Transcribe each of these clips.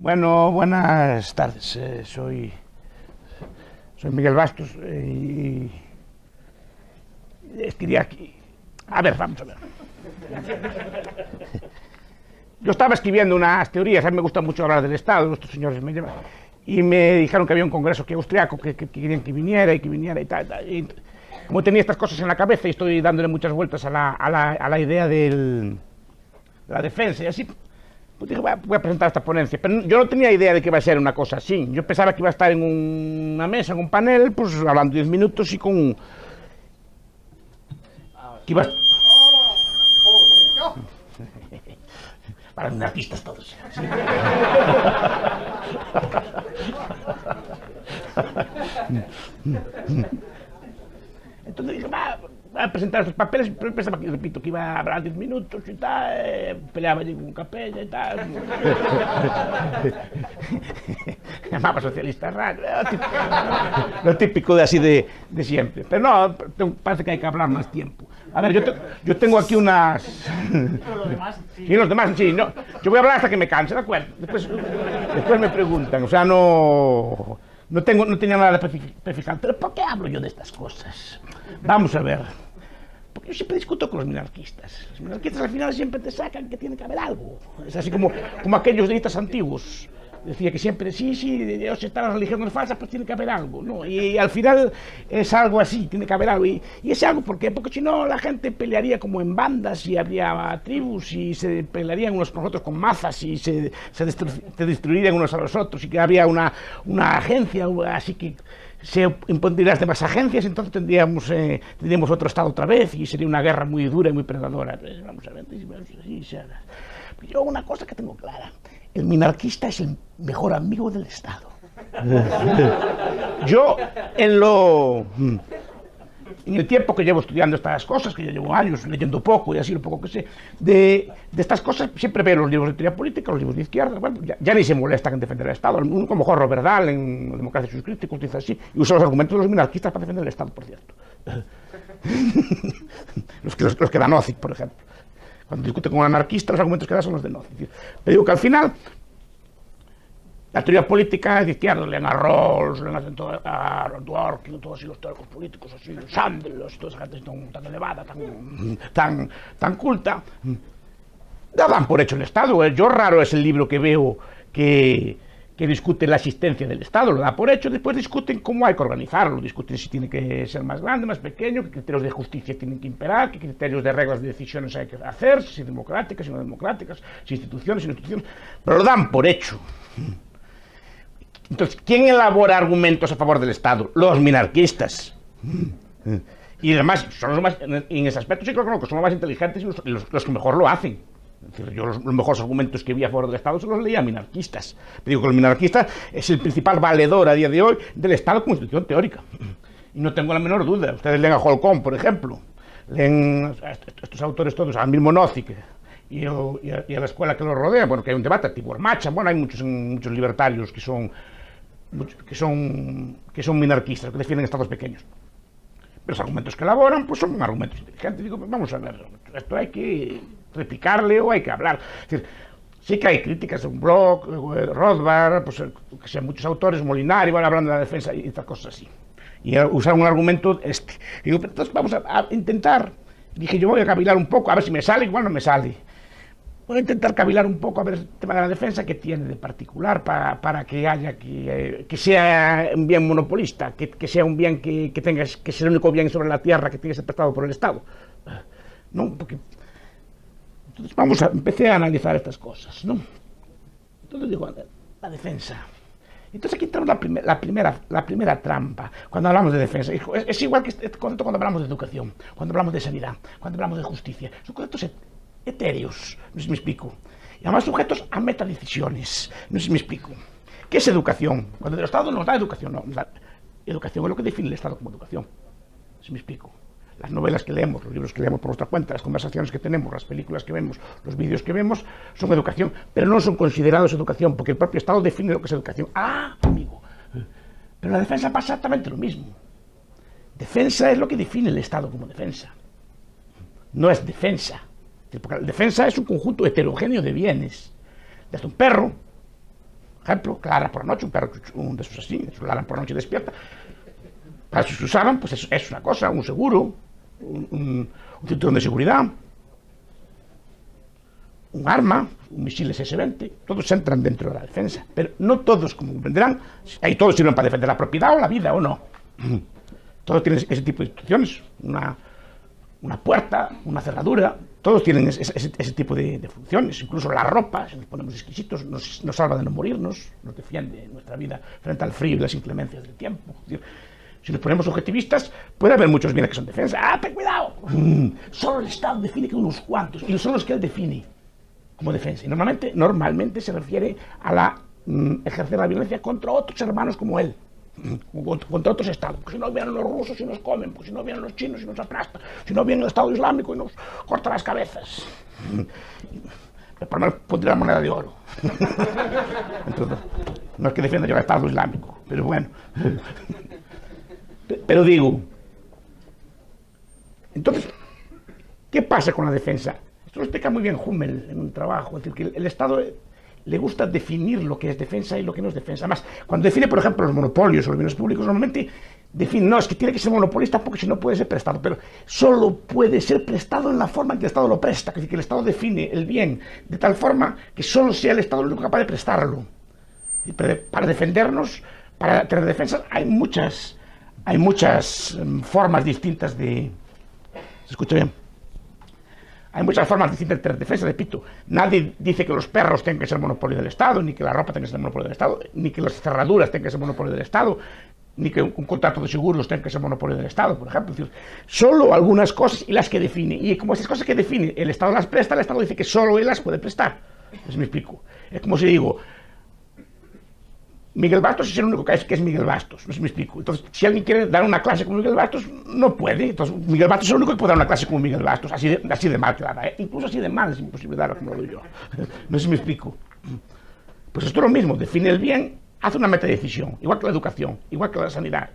Bueno, buenas tardes. Soy Miguel Bastos y quería aquí. A ver, vamos a ver. Yo estaba escribiendo unas teorías, a mí me gusta mucho hablar del Estado, estos señores me llevan, y me dijeron que había un congreso austriaco que querían que viniera y tal. Y como tenía estas cosas en la cabeza y estoy dándole muchas vueltas a la idea de la defensa y así, pues dije, voy a presentar esta ponencia. Pero yo no tenía idea de que iba a ser una cosa así. Yo pensaba que iba a estar en una mesa, en un panel, pues hablando 10 minutos y con... que iba a... Para los artistas todos. Sí. Entonces dije, voy a presentar estos papeles, pero pensaba que, repito, que iba a hablar 10 minutos y tal, peleaba allí con Capella y tal. Llamaba socialista raro, lo típico de así de siempre. Pero no, parece que hay que hablar más tiempo. A ver, yo tengo aquí unas... Los demás, sí. Y los demás, sí, no. Yo voy a hablar hasta que me canse, ¿de acuerdo? Después me preguntan, o sea, no tenía nada de especificar. Pero ¿por qué hablo yo de estas cosas? Vamos a ver. Porque yo siempre discuto con los minarquistas. Los minarquistas al final siempre te sacan que tiene que haber algo. Es así como aquellos deístas antiguos. Decía que siempre, sí, Dios está, la religión es falsa, pues tiene que haber algo, ¿no? Y al final es algo así, tiene que haber algo. Y ese algo, ¿por qué? Porque si no, la gente pelearía como en bandas y habría tribus y se pelearían unos con otros con mazas y se destruirían unos a los otros y que habría una agencia, así que se impondrían las demás agencias, entonces tendríamos otro estado otra vez y sería una guerra muy dura y muy predadora. Entonces, vamos a ver, yo una cosa que tengo clara: el minarquista es el mejor amigo del Estado. Yo, en el tiempo que llevo estudiando estas cosas, que yo llevo años leyendo poco y así lo poco que sé, de estas cosas, siempre veo los libros de teoría política, los libros de izquierda, bueno, ya ni se molestan en defender el Estado. Uno como Jorge Verdal, en Democracia y sus críticos, dice así, y usa los argumentos de los minarquistas para defender el Estado, por cierto. los que dan Nozick, por ejemplo. Cuando discute con un anarquista, los argumentos que da son los de Nozick. Pero digo que al final, la teoría política es de izquierda, lean a Rawls, lean a Dworkin, todos los teóricos políticos, así, Sandler, toda esa gente tan elevada, tan culta, dan por hecho el Estado. Yo raro es el libro que veo que discute la existencia del Estado, lo da por hecho, después discuten cómo hay que organizarlo, discuten si tiene que ser más grande, más pequeño, qué criterios de justicia tienen que imperar, qué criterios de reglas de decisiones hay que hacer, si democráticas, si no democráticas, si instituciones, pero lo dan por hecho. Entonces, ¿quién elabora argumentos a favor del Estado? Los minarquistas. Y además, son los más, en ese aspecto sí creo que son los más inteligentes y los que mejor lo hacen. Es decir, yo los mejores argumentos que vi a favor del Estado se los leía a minarquistas. Pero digo que el minarquista es el principal valedor a día de hoy del Estado como institución teórica. Y no tengo la menor duda. Ustedes leen a Holcomb, por ejemplo. Leen a estos autores todos, al mismo Nozick y a la escuela que los rodea. Bueno, que hay un debate, Tibor Machan. Bueno, hay muchos libertarios que son minarquistas, que defienden estados pequeños. Pero los argumentos que elaboran pues son argumentos inteligentes. Digo, vamos a ver, esto hay que replicarle o hay que hablar. Es decir, sí que hay críticas de un Bloch, Rothbard, pues, que sean muchos autores, Molinari, van hablando de la defensa y estas cosas así. Y usar un argumento Digo, pero entonces vamos a intentar. Dije, yo voy a cavilar un poco, a ver si me sale, igual no me sale. Voy a intentar cavilar un poco a ver el tema de la defensa que tiene de particular para que haya que sea un bien monopolista, que sea un bien que sea el único bien sobre la tierra que tiene que ser prestado por el Estado. No, porque entonces empecé a analizar estas cosas, ¿no? Entonces digo, la defensa. Entonces aquí tenemos la primera trampa cuando hablamos de defensa. Es igual que este concepto cuando hablamos de educación, cuando hablamos de sanidad, cuando hablamos de justicia. Son conceptos etéreos, no sé si me explico. Y además sujetos a metadecisiones, no sé si me explico. ¿Qué es educación? Cuando el Estado nos da educación, no. La educación es lo que define el Estado como educación. No sé si me explico. Las novelas que leemos, los libros que leemos por nuestra cuenta, las conversaciones que tenemos, las películas que vemos, los vídeos que vemos, son educación, pero no son considerados educación, porque el propio Estado define lo que es educación. ¡Ah, amigo! Pero en la defensa pasa exactamente lo mismo. Defensa es lo que define el Estado como defensa. No es defensa. Porque la defensa es un conjunto heterogéneo de bienes. Desde un perro, ejemplo, que ladra por la noche, un perro de esos así, esos ladran por la noche y despierta. Para si se usaban, pues es una cosa, un seguro, un cinturón de seguridad, un arma, un misil SS-20, todos entran dentro de la defensa, pero no todos, como comprenderán, ahí todos sirven para defender la propiedad o la vida o no. Todos tienen ese tipo de instrucciones, una puerta, una cerradura, todos tienen ese tipo de funciones, incluso la ropa, si nos ponemos exquisitos, nos salva de no morirnos, nos defiende nuestra vida frente al frío y las inclemencias del tiempo. Es decir, si nos ponemos objetivistas, puede haber muchos bienes que son defensa. ¡Ah, ten cuidado! Solo el Estado define que unos cuantos, y son los que él define como defensa. Y normalmente se refiere a la ejercer la violencia contra otros hermanos como él, contra otros estados. Porque si no vienen los rusos y nos comen, porque si no vienen los chinos y nos aplastan, si no viene el Estado Islámico y nos corta las cabezas. Por lo menos pondría la moneda de oro. Entonces, no es que defienda yo el Estado Islámico, pero bueno. Pero digo, entonces, ¿qué pasa con la defensa? Esto lo explica muy bien Hummel en un trabajo. Es decir, que el Estado le gusta definir lo que es defensa y lo que no es defensa. Además, cuando define, por ejemplo, los monopolios o los bienes públicos, normalmente define, no, es que tiene que ser monopolista porque si no puede ser prestado, pero solo puede ser prestado en la forma en que el Estado lo presta. Es decir, que el Estado define el bien de tal forma que solo sea el Estado el único capaz de prestarlo. Y para defendernos, para tener defensas, hay muchas formas distintas de... ¿Se escucha bien? Hay muchas formas distintas de tener defensa, repito. Nadie dice que los perros tengan que ser monopolio del Estado, ni que la ropa tenga que ser monopolio del Estado, ni que las cerraduras tengan que ser monopolio del Estado, ni que un contrato de seguros tenga que ser monopolio del Estado, por ejemplo. Es decir, solo algunas cosas y las que define. Y como esas cosas que define, el Estado las presta, el Estado dice que solo él las puede prestar. Entonces me explico. Es como si digo... Miguel Bastos es el único que es Miguel Bastos, no sé si me explico. Entonces, si alguien quiere dar una clase como Miguel Bastos, no puede. Entonces, Miguel Bastos es el único que puede dar una clase como Miguel Bastos, así de mal que la da, ¿eh? Incluso así de mal es imposible darla como lo doy yo. No sé si me explico. Pues esto es lo mismo, define el bien, hace una metadecisión, igual que la educación, igual que la sanidad.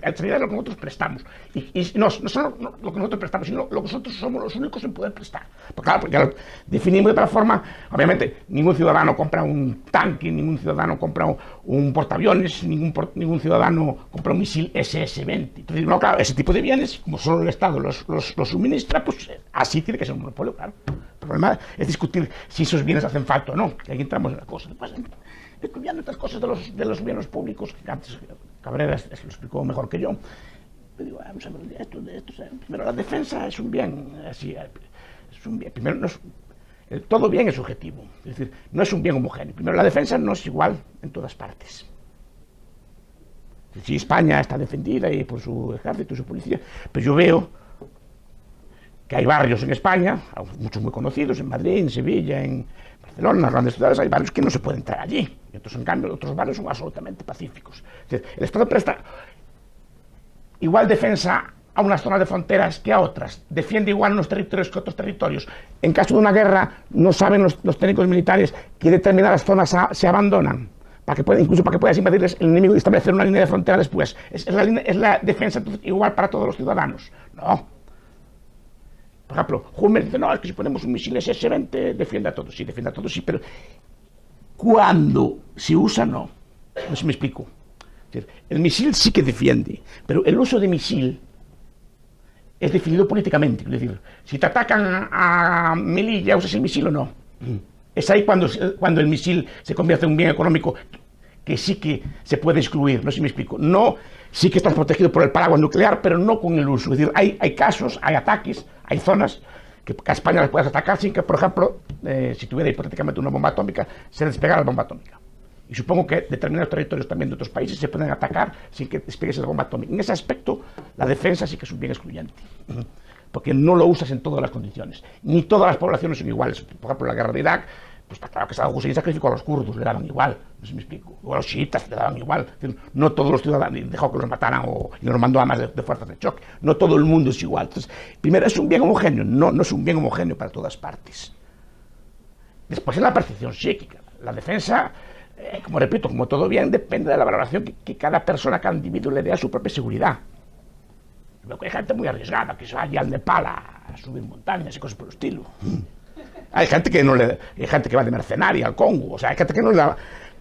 La sanidad es lo que nosotros prestamos. Y no solo lo que nosotros prestamos, sino lo que nosotros somos los únicos en poder prestar. Porque, claro, porque lo definimos de tal forma, obviamente, ningún ciudadano compra un tanque, ningún ciudadano compra un portaaviones, ningún ciudadano compra un misil SS-20. Entonces, no, claro, ese tipo de bienes, como solo el Estado los suministra, pues así tiene que ser un monopolio, claro. El problema es discutir si esos bienes hacen falta o no, que ahí entramos en la cosa. Pues, estudiando estas cosas de los bienes públicos, que antes Cabrera lo explicó mejor que yo, pero digo, vamos a ver, primero la defensa es un bien, así, es un bien, primero todo bien es subjetivo, es decir, no es un bien homogéneo. Primero, la defensa no es igual en todas partes. Si España está defendida y por su ejército y su policía, pues yo veo que hay barrios en España, muchos muy conocidos, en Madrid, en Sevilla, en Barcelona, en las grandes ciudades, hay barrios que no se puede entrar allí. Y otros, en cambio, otros barrios son absolutamente pacíficos. Es decir, el Estado presta igual defensa a unas zonas de fronteras que a otras. Defiende igual unos territorios que otros territorios. En caso de una guerra, no saben los técnicos militares que determinadas zonas se abandonan. Incluso para que puedas invadirles el enemigo y establecer una línea de frontera después. Es la defensa igual para todos los ciudadanos. No. Por ejemplo, Hummel dice, no, es que si ponemos un misil SS-20 defiende a todos. Sí, defiende a todos, sí, pero cuando se usa, no. No sé si me explico. Es decir, el misil sí que defiende, pero el uso de misil es definido políticamente. Es decir, si te atacan a Melilla, ¿usas el misil o no? Es ahí cuando el misil se convierte en un bien económico que sí que se puede excluir. No sé si me explico. No, sí que estás protegido por el paraguas nuclear, pero no con el uso. Es decir, hay casos, hay ataques, hay zonas que a España les puedes atacar sin que, por ejemplo, si tuviera hipotéticamente una bomba atómica, se despegara la bomba atómica. Y supongo que determinados territorios también de otros países se pueden atacar sin que despegue esa bomba atómica. En ese aspecto, la defensa sí que es un bien excluyente, porque no lo usas en todas las condiciones. Ni todas las poblaciones son iguales. Por ejemplo, en la guerra de Irak, pues está claro que Saddam Hussein sacrificó a los kurdos, le daban igual, no sé si me explico, o a los chiitas le daban igual. No todos los ciudadanos, dejó que los mataran y los mandó a más de fuerzas de choque. No todo el mundo es igual. Entonces, primero, ¿es un bien homogéneo? No es un bien homogéneo para todas partes. Después, en la percepción psíquica, la defensa, como repito, como todo bien, depende de la valoración que cada persona, cada individuo le dé a su propia seguridad. Hay gente muy arriesgada que se vaya al Nepal a subir montañas y cosas por el estilo. Hay gente que hay gente que va de mercenaria al Congo, o sea, hay gente que no le da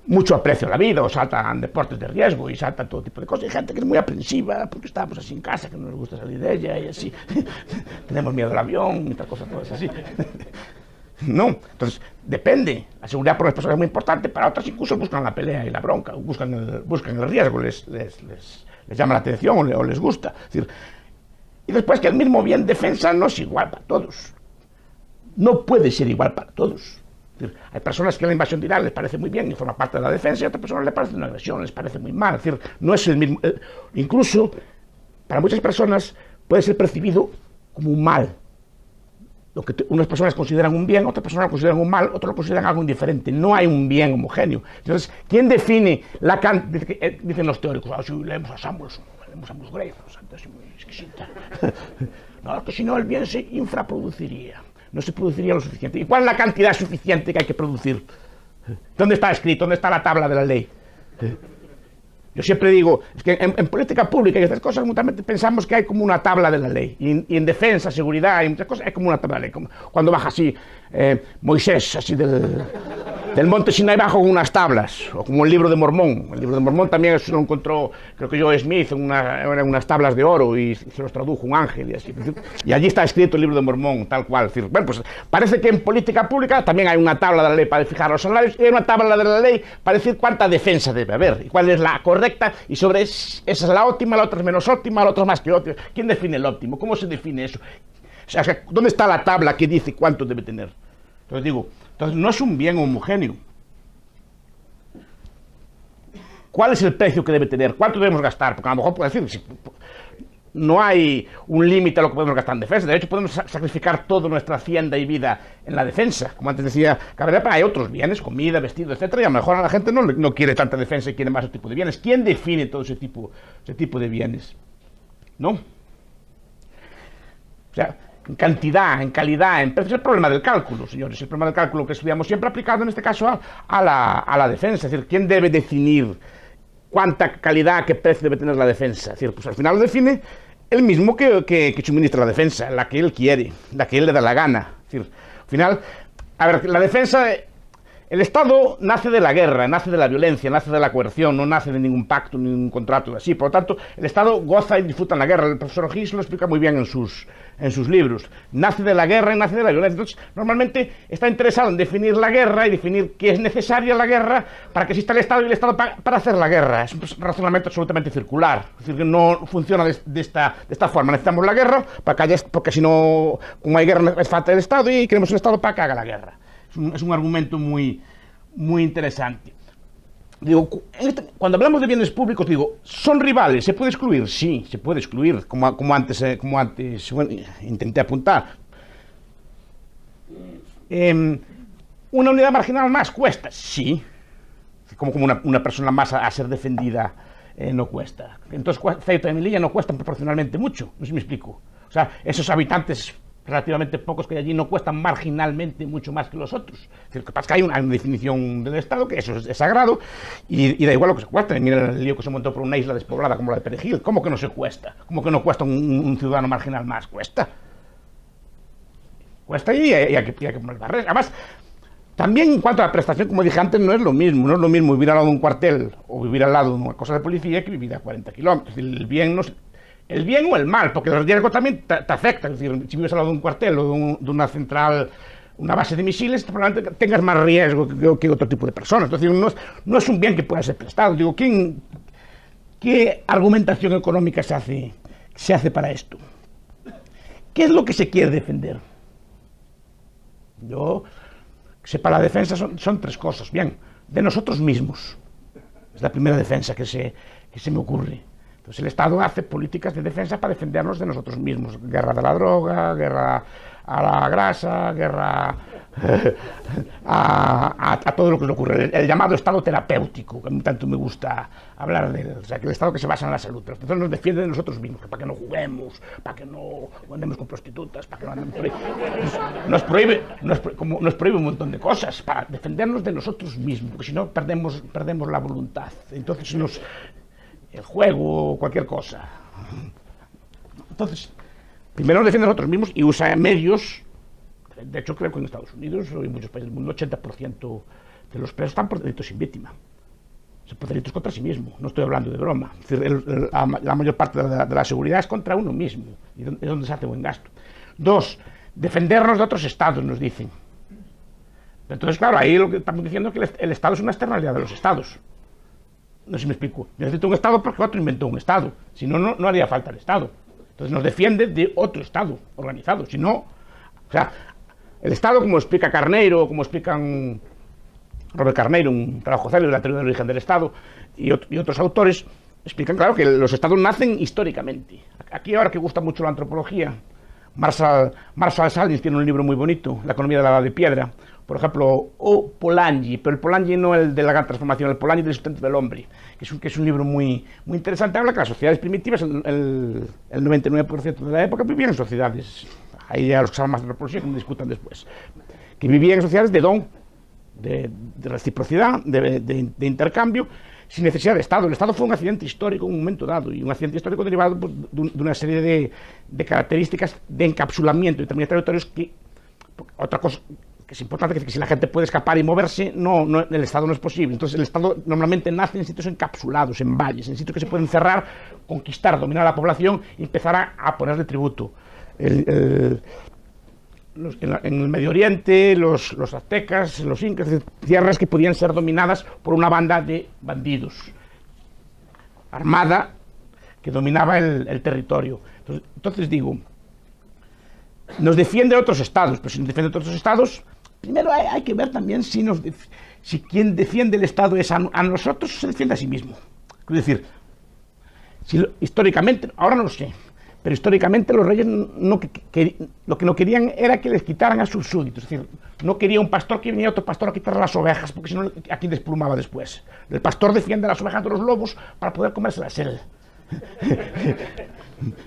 mucho aprecio a la vida, o saltan deportes de riesgo y saltan todo tipo de cosas. Hay gente que es muy aprensiva porque estamos así en casa, que no nos gusta salir de ella y así. Tenemos miedo al avión y tal cosa, todas así. No, entonces depende. La seguridad para unas personas es muy importante, para otras incluso buscan la pelea y la bronca, buscan el riesgo, les llama la atención o les gusta. Es decir, y después que el mismo bien defensa no es igual para todos. No puede ser igual para todos. Es decir, hay personas que la invasión directa les parece muy bien y forma parte de la defensa, y a otras personas les parece una agresión, les parece muy mal. Es decir, no es el mismo. Incluso para muchas personas puede ser percibido como un mal. Lo que unas personas consideran un bien, otras personas lo consideran un mal, otros lo consideran algo indiferente. No hay un bien homogéneo. Entonces, ¿quién define la cantidad? Dicen los teóricos, si leemos a Samuelson, leemos a Amos Gray, es muy exquisita. No, que si no el bien se infraproduciría, no se produciría lo suficiente. ¿Y cuál es la cantidad suficiente que hay que producir? ¿Dónde está escrito? ¿Dónde está la tabla de la ley? Yo siempre digo, es que en política pública y estas cosas mutuamente pensamos que hay como una tabla de la ley, y en defensa, seguridad y muchas cosas hay como una tabla de la ley, como cuando baja así Moisés así del monte Sinai bajo con unas tablas, o como el libro de Mormón. El libro de Mormón también eso lo encontró, creo que Joe Smith, eran unas tablas de oro y se los tradujo un ángel y así. Y allí está escrito el libro de Mormón, tal cual. Es decir, bueno, pues parece que en política pública también hay una tabla de la ley para fijar los salarios y hay una tabla de la ley para decir cuánta defensa debe haber y cuál es la correcta, y sobre esa es la óptima, la otra es menos óptima, la otra es más que óptima. ¿Quién define el óptimo? ¿Cómo se define eso? O sea, ¿dónde está la tabla que dice cuánto debe tener? Entonces digo, no es un bien homogéneo. ¿Cuál es el precio que debe tener? ¿Cuánto debemos gastar? Porque a lo mejor puede decir, no hay un límite a lo que podemos gastar en defensa. De hecho, podemos sacrificar toda nuestra hacienda y vida en la defensa. Como antes decía Cabrera, hay otros bienes, comida, vestido, etcétera, y a lo mejor a la gente no quiere tanta defensa y quiere más ese tipo de bienes. ¿Quién define todo ese tipo de bienes? ¿No? O sea, en cantidad, en calidad, en precio. Es el problema del cálculo, señores. El problema del cálculo que estudiamos siempre aplicado en este caso a la defensa. Es decir, ¿quién debe definir cuánta calidad, qué precio debe tener la defensa? Es decir, pues al final lo define el mismo que suministra la defensa, la que él quiere, la que él le da la gana. Es decir, al final, a ver, la defensa, el Estado nace de la guerra, nace de la violencia, nace de la coerción, no nace de ningún pacto, ni ningún contrato así. Por lo tanto, el Estado goza y disfruta en la guerra. El profesor O'Higgins lo explica muy bien en sus libros. Nace de la guerra y nace de la violencia. Entonces, normalmente está interesado en definir la guerra y definir que es necesaria la guerra para que exista el Estado y el Estado para hacer la guerra. Es un razonamiento absolutamente circular. Es decir, que no funciona de esta forma. Necesitamos la guerra porque si no, como hay guerra, es falta del Estado y queremos un Estado para que haga la guerra. Es un argumento muy, muy interesante. Digo, cuando hablamos de bienes públicos, digo, ¿son rivales? ¿Se puede excluir? Sí, se puede excluir, como antes bueno, intenté apuntar. ¿Una unidad marginal más cuesta? Sí. Como una persona más a ser defendida no cuesta. Entonces, Ceuta y Melilla no cuestan proporcionalmente mucho, no sé si me explico. O sea, esos habitantes relativamente pocos que hay allí no cuestan marginalmente mucho más que los otros. Lo que pasa es que hay una definición del Estado que eso es sagrado y da igual lo que se cuesta. Mira el lío que se montó por una isla despoblada como la de Perejil. ¿Cómo que no se cuesta? ¿Cómo que no cuesta un ciudadano marginal más? Cuesta. Cuesta y hay que poner barreras. Además, también en cuanto a la prestación, como dije antes, no es lo mismo. No es lo mismo vivir al lado de un cuartel o vivir al lado de una cosa de policía que vivir a 40 kilómetros. El bien no es el bien o el mal, porque el riesgo también te afecta. Es decir, si vives al lado de un cuartel o de una central, una base de misiles, probablemente tengas más riesgo que otro tipo de personas. Entonces, no es un bien que pueda ser prestado. Digo, ¿qué argumentación económica se hace para esto? ¿Qué es lo que se quiere defender? Yo sé, para la defensa son tres cosas. Bien, de nosotros mismos. Es la primera defensa que se me ocurre. Entonces el Estado hace políticas de defensa para defendernos de nosotros mismos. Guerra de la droga, guerra a la grasa, guerra a todo lo que nos ocurre. El llamado Estado terapéutico, que a mí tanto me gusta hablar de él. O sea, que el Estado que se basa en la salud. Entonces nos defiende de nosotros mismos, para que no juguemos, para que no andemos con prostitutas, para que no andemos por ahí. Nos prohíbe un montón de cosas para defendernos de nosotros mismos, porque si no perdemos la voluntad. Entonces el juego o cualquier cosa. Entonces, primero nos defiende a nosotros mismos y usa medios. De hecho, creo que en Estados Unidos o en muchos países del mundo, 80% de los presos están por delitos sin víctima. por delitos contra sí mismo, no estoy hablando de broma. Es decir, la mayor parte de la seguridad es contra uno mismo, y es donde se hace buen gasto. 2, defendernos de otros estados, nos dicen. Entonces, claro, ahí lo que estamos diciendo es que el Estado es una externalidad de los estados. No sé si me explico. Necesito un Estado porque otro inventó un Estado. Si no, no haría falta el Estado. Entonces nos defiende de otro Estado organizado. Si no, o sea, el Estado, como explica Carneiro, como explican Robert Carneiro, un trabajo célebre de la teoría del origen del Estado, y otros autores, explican, claro, que los Estados nacen históricamente. Aquí, ahora que gusta mucho la antropología, Marshall Sahlins tiene un libro muy bonito, La economía de la edad de piedra, por ejemplo, o Polanyi, pero el Polanyi no el de la gran transformación, el Polanyi del sustento del hombre, que es un libro muy interesante. Habla que las sociedades primitivas, el 99% de la época, vivían en sociedades, ahí ya los que saben más de antropología que me discutan después, que vivían en sociedades de don, de reciprocidad, de intercambio, sin necesidad de Estado. El Estado fue un accidente histórico en un momento dado, y un accidente histórico derivado pues, de una serie de características de encapsulamiento de determinados territorios que, otra cosa que es importante, que si la gente puede escapar y moverse, el Estado no es posible. Entonces el Estado normalmente nace en sitios encapsulados, en valles, en sitios que se pueden cerrar, conquistar, dominar a la población y empezar a ponerle tributo. En el Medio Oriente, los aztecas, los incas, tierras que podían ser dominadas por una banda de bandidos armada que dominaba el territorio. Entonces digo, nos defiende otros estados, pero si nos defiende otros estados, primero hay que ver también si quien defiende el Estado es a nosotros o se defiende a sí mismo. Es decir, históricamente, ahora no lo sé, pero históricamente los reyes lo que no querían era que les quitaran a sus súbditos. Es decir, no quería un pastor que viniera otro pastor a quitarle las ovejas, porque si no, aquí desplumaba después. El pastor defiende las ovejas de los lobos para poder comérselas él.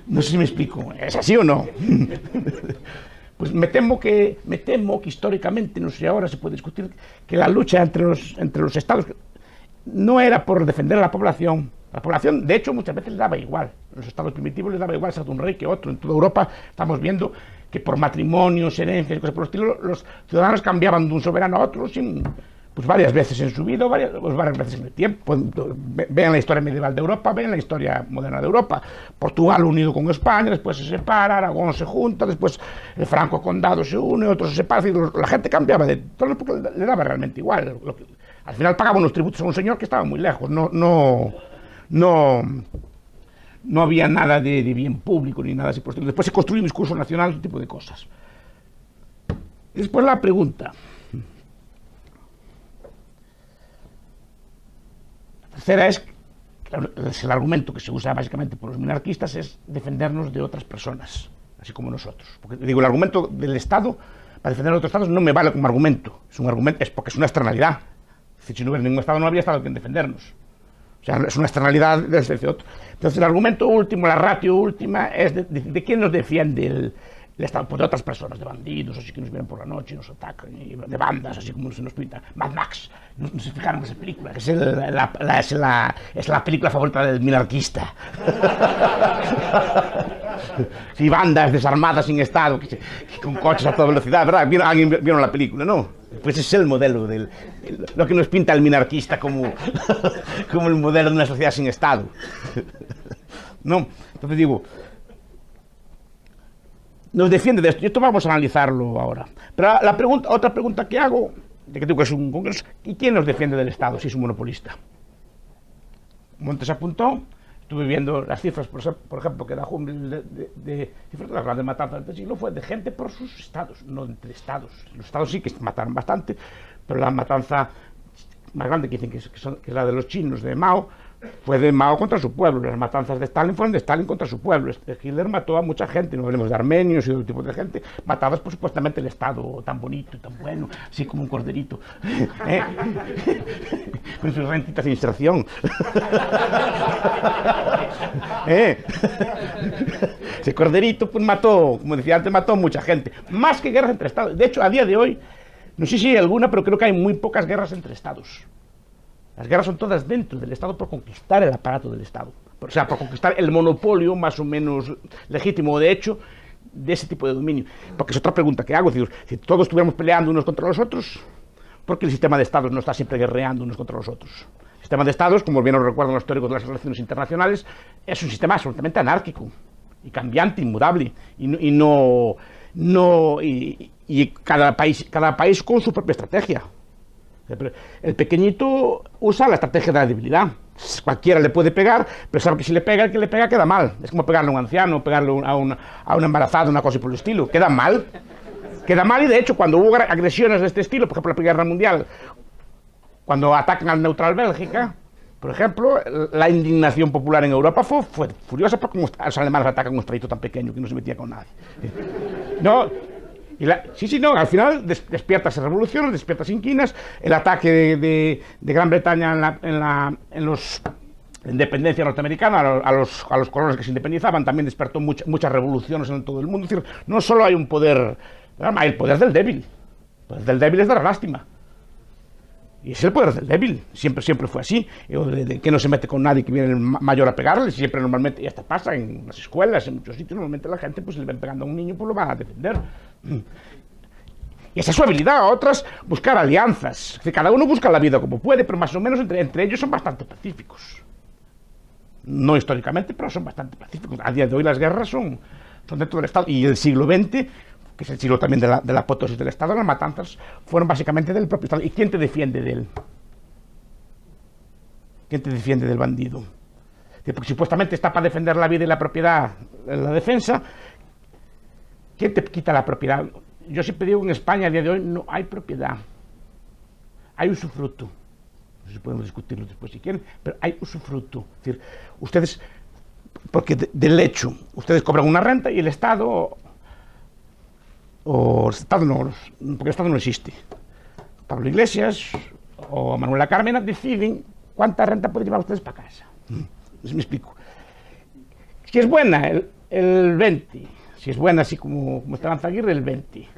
No sé si me explico, ¿es así o no? Pues me temo que históricamente, no sé, ahora se puede discutir que la lucha entre los estados no era por defender a la población. La población, de hecho, muchas veces les daba igual. En los estados primitivos les daba igual ser un rey que otro. En toda Europa estamos viendo que por matrimonios, herencias y cosas por el estilo, los ciudadanos cambiaban de un soberano a otro pues varias veces en su vida, varias veces en el tiempo. Vean la historia medieval de Europa, vean la historia moderna de Europa. Portugal unido con España, después se separa, Aragón se junta, después el Franco Condado se une, otros se separa. La gente cambiaba de todo porque le daba realmente igual. Al final pagaba unos tributos a un señor que estaba muy lejos. No había nada de bien público ni nada así por el estilo. Después se construyó un discurso nacional, otro tipo de cosas. Y después la pregunta. La tercera es el argumento que se usa básicamente por los minarquistas, es defendernos de otras personas, así como nosotros. Porque digo, el argumento del Estado para defender a otros estados no me vale como argumento. Es un argumento, es porque es una externalidad. Es decir, si no hubiera ningún Estado, no habría Estado que defendernos. O sea, es una externalidad desde otro. Entonces, el argumento último, la ratio última, es de quién nos defiende el Estado. Pues de otras personas, de bandidos, así que nos vienen por la noche y nos atacan, y de bandas, así como se nos pinta. Mad Max, no se fijaron en esa película, que es la película favorita del minarquista. Sí, bandas desarmadas sin Estado, que con coches a toda velocidad, ¿verdad? ¿Vieron la película? No. Pues es el modelo lo que nos pinta el minarquista como el modelo de una sociedad sin Estado. ¿No? Entonces digo, nos defiende de esto, y esto vamos a analizarlo ahora. Pero otra pregunta que hago, de que digo que es un congreso, ¿y quién nos defiende del Estado si es un monopolista? Montes apuntó, estuve viendo las cifras, por ejemplo, que da Hummel de cifras de las grandes matanzas del siglo, fue de gente por sus estados, no entre estados. Los estados sí que mataron bastante, pero la matanza más grande que dicen que es la de los chinos, de Mao, fue de Mao contra su pueblo. Las matanzas de Stalin fueron de Stalin contra su pueblo. Hitler mató a mucha gente, no hablemos de armenios y de otro tipo de gente, matadas por supuestamente el Estado tan bonito y tan bueno, así como un corderito, con sus rentitas de inserción. Ese corderito pues mató, como decía antes, mató a mucha gente, más que guerras entre estados. De hecho, a día de hoy, no sé si hay alguna, pero creo que hay muy pocas guerras entre estados. Las guerras son todas dentro del Estado por conquistar el aparato del Estado. O sea, por conquistar el monopolio más o menos legítimo, de hecho, de ese tipo de dominio. Porque es otra pregunta que hago. Es decir, si todos estuviéramos peleando unos contra los otros, ¿por qué el sistema de Estados no está siempre guerreando unos contra los otros? El sistema de estados, como bien lo recuerdan los teóricos de las relaciones internacionales, es un sistema absolutamente anárquico y cambiante, inmutable, y cada país con su propia estrategia. El pequeñito usa la estrategia de la debilidad. Cualquiera le puede pegar, pero sabe que si le pega, el que le pega queda mal. Es como pegarle a un anciano, pegarle a una embarazada, una cosa por el estilo. Queda mal. Queda mal, y de hecho, cuando hubo agresiones de este estilo, por ejemplo, la Primera Guerra Mundial, cuando atacan al neutral Bélgica, por ejemplo, la indignación popular en Europa fue furiosa porque los alemanes atacan un estadito tan pequeño que no se metía con nadie. No, no, al final despiertas revoluciones, despiertas inquinas. El ataque de Gran Bretaña en la independencia norteamericana a los colonos que se independizaban también despertó muchas revoluciones en todo el mundo. Es decir, no solo hay un poder, hay el poder del débil. El poder del débil es de la lástima. Y es el poder del débil, siempre fue así, que no se mete con nadie que viene el mayor a pegarle, siempre normalmente, y hasta pasa en las escuelas, en muchos sitios, normalmente la gente, pues si le ven pegando a un niño, pues lo va a defender. Y esa es su habilidad. Otras, buscar alianzas. Que cada uno busca la vida como puede, pero más o menos entre ellos son bastante pacíficos. No históricamente, pero son bastante pacíficos. A día de hoy las guerras son dentro del Estado, y el siglo XX, que es el siglo también de la apoteosis del Estado, las matanzas fueron básicamente del propio Estado. ¿Y quién te defiende de él? ¿Quién te defiende del bandido? Porque supuestamente está para defender la vida y la propiedad, la defensa. ¿Quién te quita la propiedad? Yo siempre digo que en España a día de hoy no hay propiedad, hay usufructo. No sé si podemos discutirlo después si quieren, pero hay usufructo. Es decir, ustedes, porque del hecho, ustedes cobran una renta y el Estado... o el Estado no, porque el Estado no existe. Pablo Iglesias o Manuela Carmena deciden cuánta renta pueden llevar ustedes para casa. No sé, me explico. Si es buena, el 20. Si es buena, así como Esperanza Aguirre, el 20.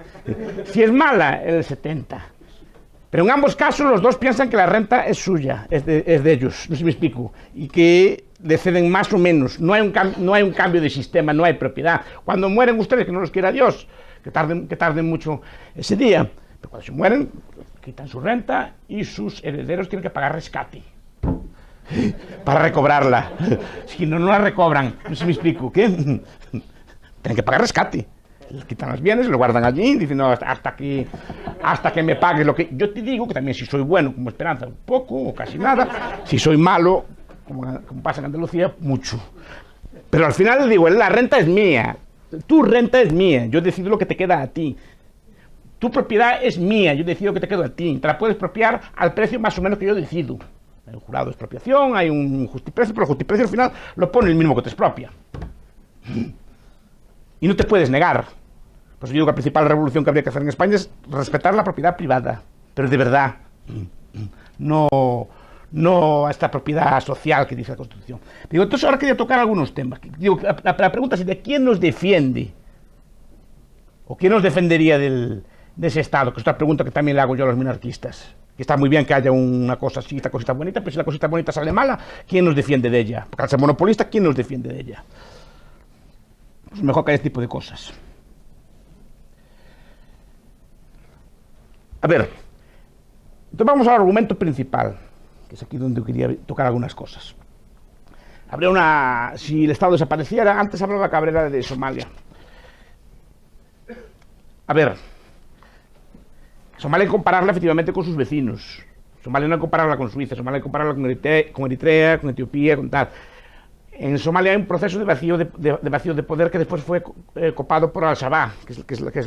Si es mala, el 70. Pero en ambos casos los dos piensan que la renta es suya, es de ellos, no sé si me explico, y que le ceden más o menos. No hay un cambio de sistema, no hay propiedad. Cuando mueren ustedes, que no los quiera Dios, que tarden mucho ese día, pero cuando se mueren, quitan su renta y sus herederos tienen que pagar rescate para recobrarla. Si no, no la recobran. No sé si me explico, ¿qué? Tienen que pagar rescate. Les quitan los bienes, lo guardan allí, dicen, no, hasta que me pagues lo que... Yo te digo que también si soy bueno, como Esperanza, un poco o casi nada. Si soy malo, como pasa en Andalucía, mucho. Pero al final digo, la renta es mía. Tu renta es mía, yo decido lo que te queda a ti. Tu propiedad es mía, yo decido lo que te queda a ti. Te la puedes expropiar al precio más o menos que yo decido. Hay un jurado de expropiación, hay un justiprecio, pero el justiprecio al final lo pone el mismo que te expropia. Y no te puedes negar. Por eso digo que la principal revolución que habría que hacer en España es respetar la propiedad privada, pero de verdad. No a esta propiedad social que dice la Constitución. Digo, entonces ahora quería tocar algunos temas. Digo, la pregunta es de quién nos defiende, o quién nos defendería de ese Estado, que es otra pregunta que también le hago yo a los minarquistas. Que está muy bien que haya una cosa así, esta cosita bonita, pero si la cosita bonita sale mala, ¿quién nos defiende de ella? Porque al ser monopolista, ¿quién nos defiende de ella? Pues mejor que haya este tipo de cosas. A ver, entonces vamos al argumento principal, que es aquí donde quería tocar algunas cosas. Si el Estado desapareciera, antes hablaba Cabrera de Somalia. A ver, Somalia hay que compararla efectivamente con sus vecinos. Somalia no hay que compararla con Suiza, Somalia hay que compararla con Eritrea, con Etiopía, con tal. En Somalia hay un proceso de vacío de poder que después fue copado por Al-Shabaab, que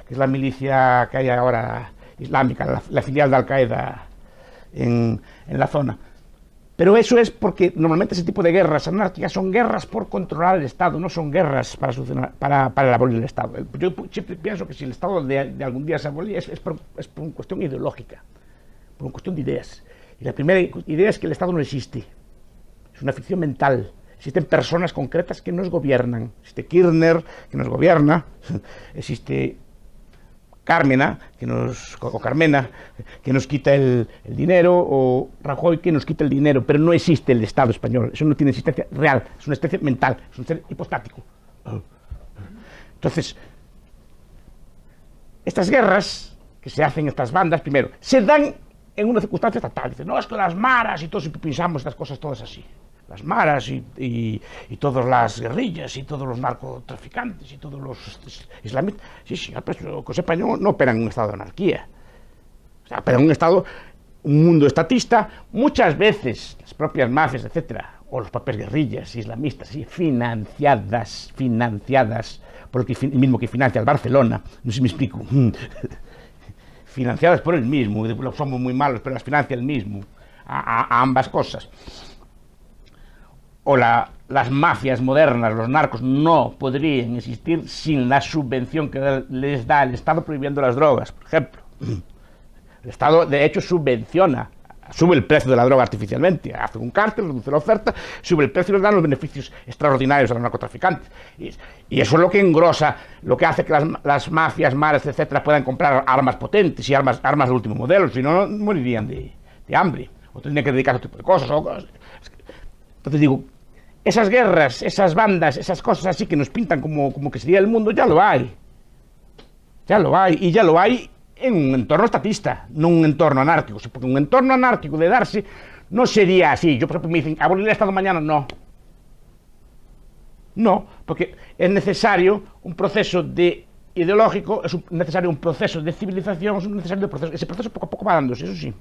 es la milicia que hay ahora islámica, la filial de Al-Qaeda en la zona. Pero eso es porque normalmente ese tipo de guerras anárquicas son guerras por controlar el Estado, no son guerras para abolir el Estado. Yo siempre pienso que si el Estado de algún día se abolía es por una cuestión ideológica, por una cuestión de ideas. Y la primera idea es que el Estado no existe, es una ficción mental. Existen personas concretas que nos gobiernan. Existe Kirchner, que nos gobierna. Existe Carmena, que nos quita el dinero, o Rajoy, que nos quita el dinero, pero no existe el Estado español. Eso no tiene existencia real, es una existencia mental, es un ser hipostático. Entonces, estas guerras que se hacen, estas bandas, primero, se dan en una circunstancia estatal. Dice, no, es que las maras y todos pensamos estas cosas todas así. Las maras y todas las guerrillas y todos los narcotraficantes y todos los islamistas. Sí, sí, pero que sepa yo, no operan en un estado de anarquía. O sea, operan en un estado, un mundo estatista, muchas veces las propias mafias, etcétera, o los propias guerrillas islamistas, ¿sí? financiadas por el mismo que financia el Barcelona, no sé si me explico, financiadas por él mismo, somos muy malos, pero las financia él mismo, a ambas cosas. O las mafias modernas, los narcos, no podrían existir sin la subvención que les da el Estado prohibiendo las drogas, por ejemplo. El Estado, de hecho, subvenciona, sube el precio de la droga artificialmente, hace un cártel, reduce la oferta, sube el precio y les dan los beneficios extraordinarios a los narcotraficantes. Y eso es lo que engrosa, lo que hace que las mafias, maras, etcétera, puedan comprar armas potentes y armas de último modelo, si no, morirían de hambre, o tendrían que dedicarse a otro tipo de cosas. Entonces digo, esas guerras, esas bandas, esas cosas así que nos pintan como que sería el mundo, ya lo hay. Ya lo hay, y ya lo hay en un entorno estatista, no un entorno anárquico. Porque un entorno anárquico de darse no sería así. Yo, por ejemplo, me dicen, abolir el Estado mañana, no. No, porque es necesario un proceso ideológico, es necesario un proceso de civilización, es necesario un proceso, ese proceso poco a poco va dándose, eso sí,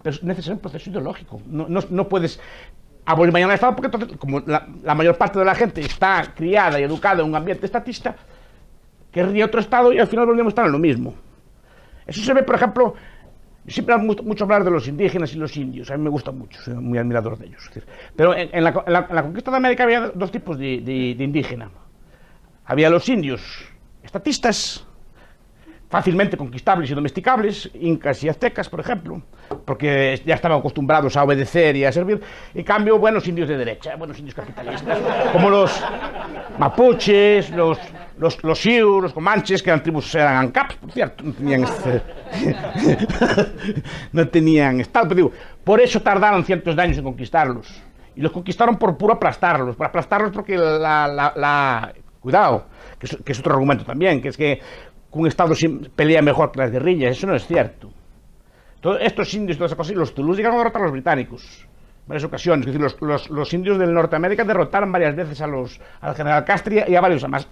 pero es necesario un proceso ideológico. No puedes abolir mañana el Estado porque entonces, como la mayor parte de la gente está criada y educada en un ambiente estatista, querría otro Estado y al final volvemos a estar en lo mismo. Eso se ve, por ejemplo, siempre mucho hablar de los indígenas y los indios, a mí me gusta mucho, soy muy admirador de ellos. Pero en la conquista de América había dos tipos de indígena. Había los indios estatistas, fácilmente conquistables y domesticables, incas y aztecas, por ejemplo, porque ya estaban acostumbrados a obedecer y a servir. En cambio, buenos indios de derecha, buenos indios capitalistas, como los mapuches, los sioux, los comanches, que eran tribus, eran ANCAPs, por cierto, no tenían estado, pero digo, por eso tardaron cientos de años en conquistarlos, y los conquistaron por puro aplastarlos porque cuidado, que es otro argumento también, que es que un Estado pelea mejor que las guerrillas, eso no es cierto. Todos estos indios, todas esas cosas, los Zulús llegaron a derrotar a los británicos, varias ocasiones, es decir, los indios de Norteamérica derrotaron varias veces al general Castria y a varios más.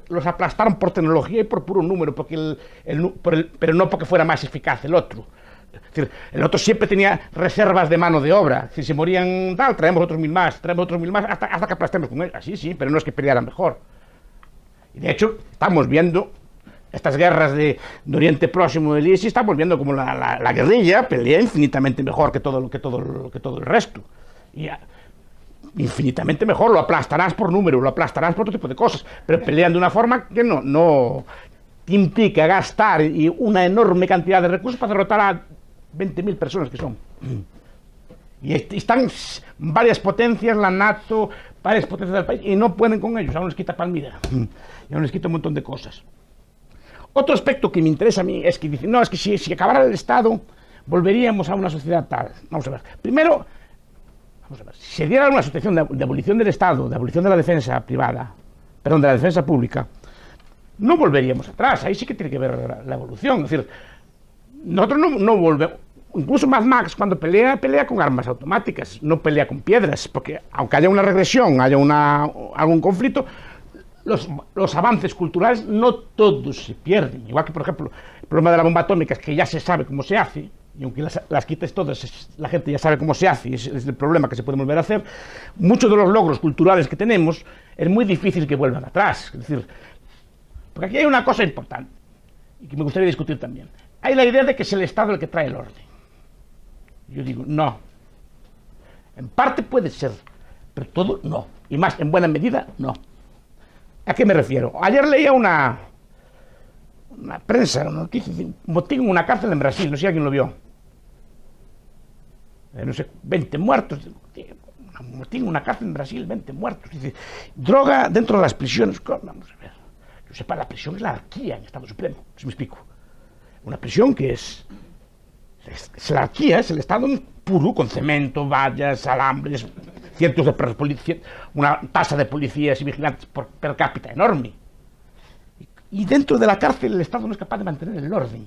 Los aplastaron por tecnología y por puro número, pero no porque fuera más eficaz el otro. Es decir, el otro siempre tenía reservas de mano de obra. Si se morían tal, traemos otros mil más, hasta que aplastemos con él. Así sí, pero no es que pelearan mejor. Y de hecho, estamos viendo estas guerras de Oriente Próximo del ISIS, estamos viendo como la guerrilla pelea infinitamente mejor que todo el resto. Y infinitamente mejor, lo aplastarás por número, lo aplastarás por otro tipo de cosas, pero pelean de una forma que no implica gastar una enorme cantidad de recursos para derrotar a 20.000 personas que son. Y están varias potencias, la NATO, varias potencias del país, y no pueden con ellos, aún les quita Palmira, y aún les quita un montón de cosas. Otro aspecto que me interesa a mí es que dicen, no, es que si acabara el Estado, volveríamos a una sociedad tal. Vamos a ver. Primero, si se diera una situación de abolición del Estado, de abolición de la defensa privada, perdón, de la defensa pública, no volveríamos atrás. Ahí sí que tiene que ver la evolución. Es decir, nosotros no volvemos. Incluso Mad Max, cuando pelea con armas automáticas, no pelea con piedras, porque aunque haya una regresión, haya algún conflicto, los avances culturales no todos se pierden. Igual que, por ejemplo, el problema de la bomba atómica es que ya se sabe cómo se hace, y aunque las quites todas, la gente ya sabe cómo se hace, y es el problema que se puede volver a hacer. Muchos de los logros culturales que tenemos es muy difícil que vuelvan atrás. Es decir, porque aquí hay una cosa importante, y que me gustaría discutir también. Hay la idea de que es el Estado el que trae el orden. Yo digo, no. En parte puede ser, pero todo no. Y más, en buena medida, no. ¿A qué me refiero? Ayer leía una prensa, una noticia, un motín en una cárcel en Brasil, no sé si alguien lo vio. No sé, 20 muertos. Un motín en una cárcel en Brasil, 20 muertos. Dice, droga dentro de las prisiones. Vamos a ver. Yo sepa, la prisión es la anarquía en Estado Supremo, si me explico. Una prisión que es la anarquía, es el Estado puro, con cemento, vallas, alambres, cientos de perros, una tasa de policías y vigilantes per cápita enorme. Y dentro de la cárcel el Estado no es capaz de mantener el orden.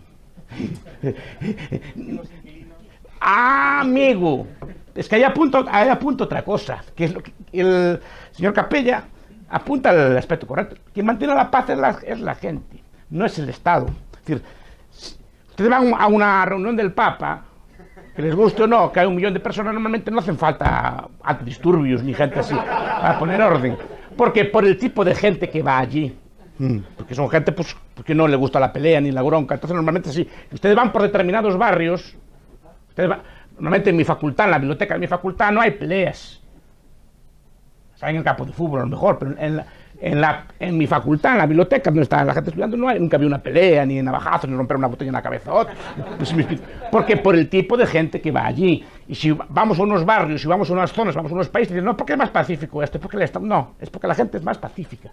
Ah, amigo, es que ahí apunto otra cosa, que es lo que el señor Capella apunta al aspecto correcto. Quien mantiene la paz es la gente, no es el Estado. Es decir, si ustedes van a una reunión del Papa, que les guste o no, que hay 1 millón de personas, normalmente no hacen falta antidisturbios ni gente así para poner orden, porque por el tipo de gente que va allí, porque son gente pues porque no le gusta la pelea ni la bronca. Entonces normalmente sí, ustedes van por determinados barrios, normalmente en mi facultad, en la biblioteca de mi facultad no hay peleas, o sea, en el campo de fútbol a lo mejor, pero en mi facultad, en la biblioteca donde está la gente estudiando, nunca había una pelea, ni navajazos, ni romper una botella en la cabeza a otro. Porque por el tipo de gente que va allí. Y si vamos a unos barrios, si vamos a unas zonas, vamos a unos países, dicen, no, porque es más pacífico esto, es porque el Estado. No, es porque la gente es más pacífica.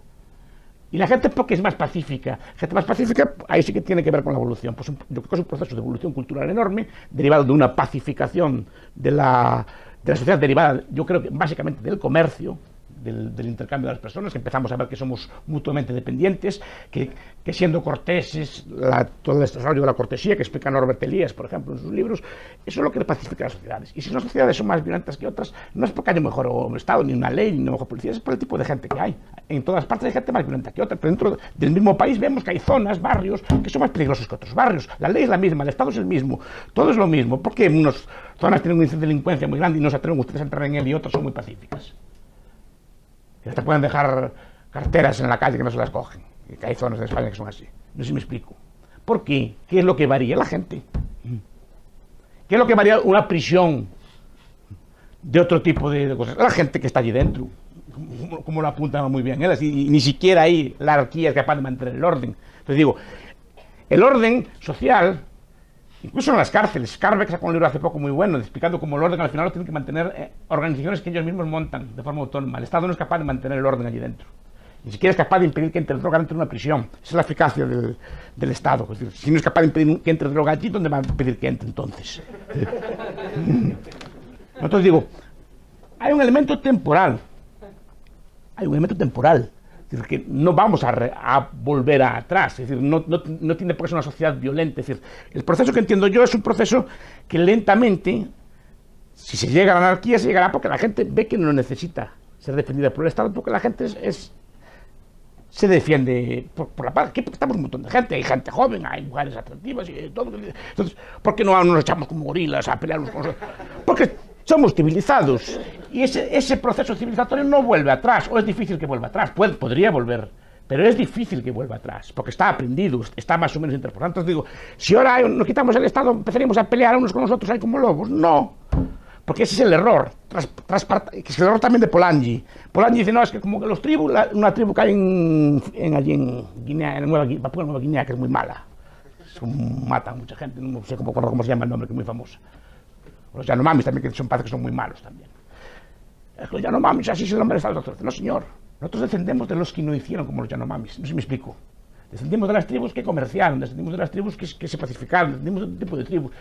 Y la gente, porque es más pacífica, gente más pacífica, ahí sí que tiene que ver con la evolución. Pues yo creo que es un proceso de evolución cultural enorme, derivado de una pacificación de la sociedad, derivada, yo creo que básicamente del comercio, del intercambio de las personas, que empezamos a ver que somos mutuamente dependientes, que siendo corteses, todo el desarrollo de la cortesía que explica Norbert Elias, por ejemplo, en sus libros, eso es lo que pacifica las sociedades. Y si unas sociedades son más violentas que otras, no es porque haya un mejor Estado, ni una ley, ni una mejor policía, es por el tipo de gente que hay. En todas partes hay gente más violenta que otra, pero dentro del mismo país vemos que hay zonas, barrios, que son más peligrosos que otros barrios. La ley es la misma, el Estado es el mismo, todo es lo mismo. ¿Por qué unas zonas tienen un índice de delincuencia muy grande y no se atreven ustedes a entrar en él y otras son muy pacíficas? Que te pueden dejar carteras en la calle que no se las cogen. Que hay zonas de España que son así. No sé si me explico. ¿Por qué? ¿Qué es lo que varía la gente? ¿Qué es lo que varía una prisión de otro tipo de cosas? La gente que está allí dentro. Como lo apuntaba muy bien él, así, y ni siquiera ahí la anarquía es capaz de mantener el orden. Entonces digo, el orden social, incluso en las cárceles, Carbeck sacó un libro hace poco muy bueno explicando cómo el orden al final lo tienen que mantener organizaciones que ellos mismos montan de forma autónoma. El Estado no es capaz de mantener el orden allí dentro, ni siquiera es capaz de impedir que entre droga dentro de una prisión. Esa es la eficacia del Estado. Es decir, si no es capaz de impedir que entre droga allí, ¿dónde va a impedir que entre entonces? Entonces digo, hay un elemento temporal, es decir, que no vamos a volver atrás, es decir, no tiene por qué ser una sociedad violenta. Es decir, el proceso que entiendo yo es un proceso que lentamente, si se llega a la anarquía, se llegará porque la gente ve que no necesita ser defendida por el Estado, porque la gente se defiende por la paz. Aquí estamos un montón de gente, hay gente joven, hay mujeres atractivas y todo. Entonces, ¿por qué no nos echamos como gorilas a pelearnos con nosotros? Porque somos civilizados y ese proceso civilizatorio no vuelve atrás, o es difícil que vuelva atrás. Podría volver, pero es difícil que vuelva atrás, porque está aprendido, está más o menos interpretado. Entonces digo, si ahora nos quitamos el Estado, empezaríamos a pelear unos con los otros ahí como lobos. No, porque ese es el error, que es el error también de Polanyi. Polanyi dice, no, es que como que los tribus, una tribu que hay allí en Guinea, en Papúa Nueva Guinea, que es muy mala, matan mucha gente, no sé cómo se llama el nombre, que es muy famosa. Los Yanomamis también, que parece que son muy malos también. Los Yanomamis, así es el nombre del doctor. No, señor, nosotros descendemos de los que no hicieron como los Yanomamis, no sé si me explico. Descendimos de las tribus que comerciaron, descendimos de las tribus que se pacificaron, descendimos de otro tipo de tribus.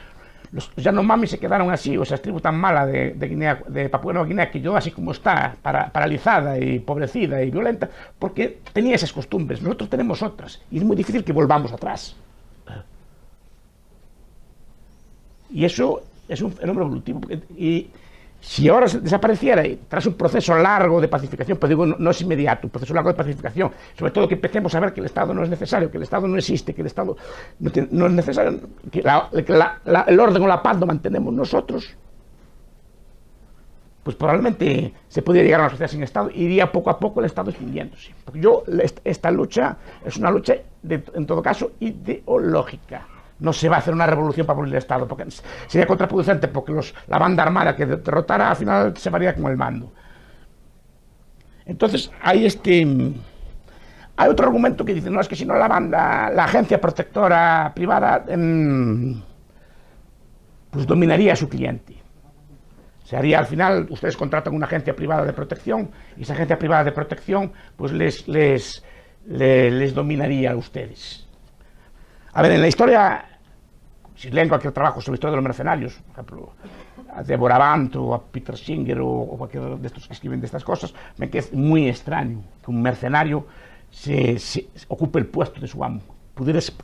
Los Yanomamis se quedaron así, o esas tribus tan malas de Papúa Nueva Guinea, que yo así como está, paralizada y pobrecida y violenta, porque tenía esas costumbres. Nosotros tenemos otras, y es muy difícil que volvamos atrás. Y eso es un fenómeno evolutivo. Y si ahora desapareciera, tras un proceso largo de pacificación, pero digo, no es inmediato, un proceso largo de pacificación, sobre todo que empecemos a ver que el Estado no es necesario, que el Estado no existe, que el Estado no es necesario, que el orden o la paz lo mantenemos nosotros, pues probablemente se podría llegar a una sociedad sin Estado, iría poco a poco el Estado extinguiéndose. Porque esta lucha es una lucha, en todo caso, ideológica. No se va a hacer una revolución para abolir el Estado, porque sería contraproducente, porque la banda armada que derrotara al final se varía con el mando. Entonces hay otro argumento que dice, no, es que si no la agencia protectora privada pues dominaría a su cliente. Se haría al final, ustedes contratan una agencia privada de protección y esa agencia privada de protección pues les dominaría a ustedes. A ver, en la historia, si leen cualquier trabajo sobre la historia de los mercenarios, por ejemplo, a Deborah Bant o a Peter Singer o cualquier de estos que escriben de estas cosas, ven que es muy extraño que un mercenario se ocupe el puesto de su amo.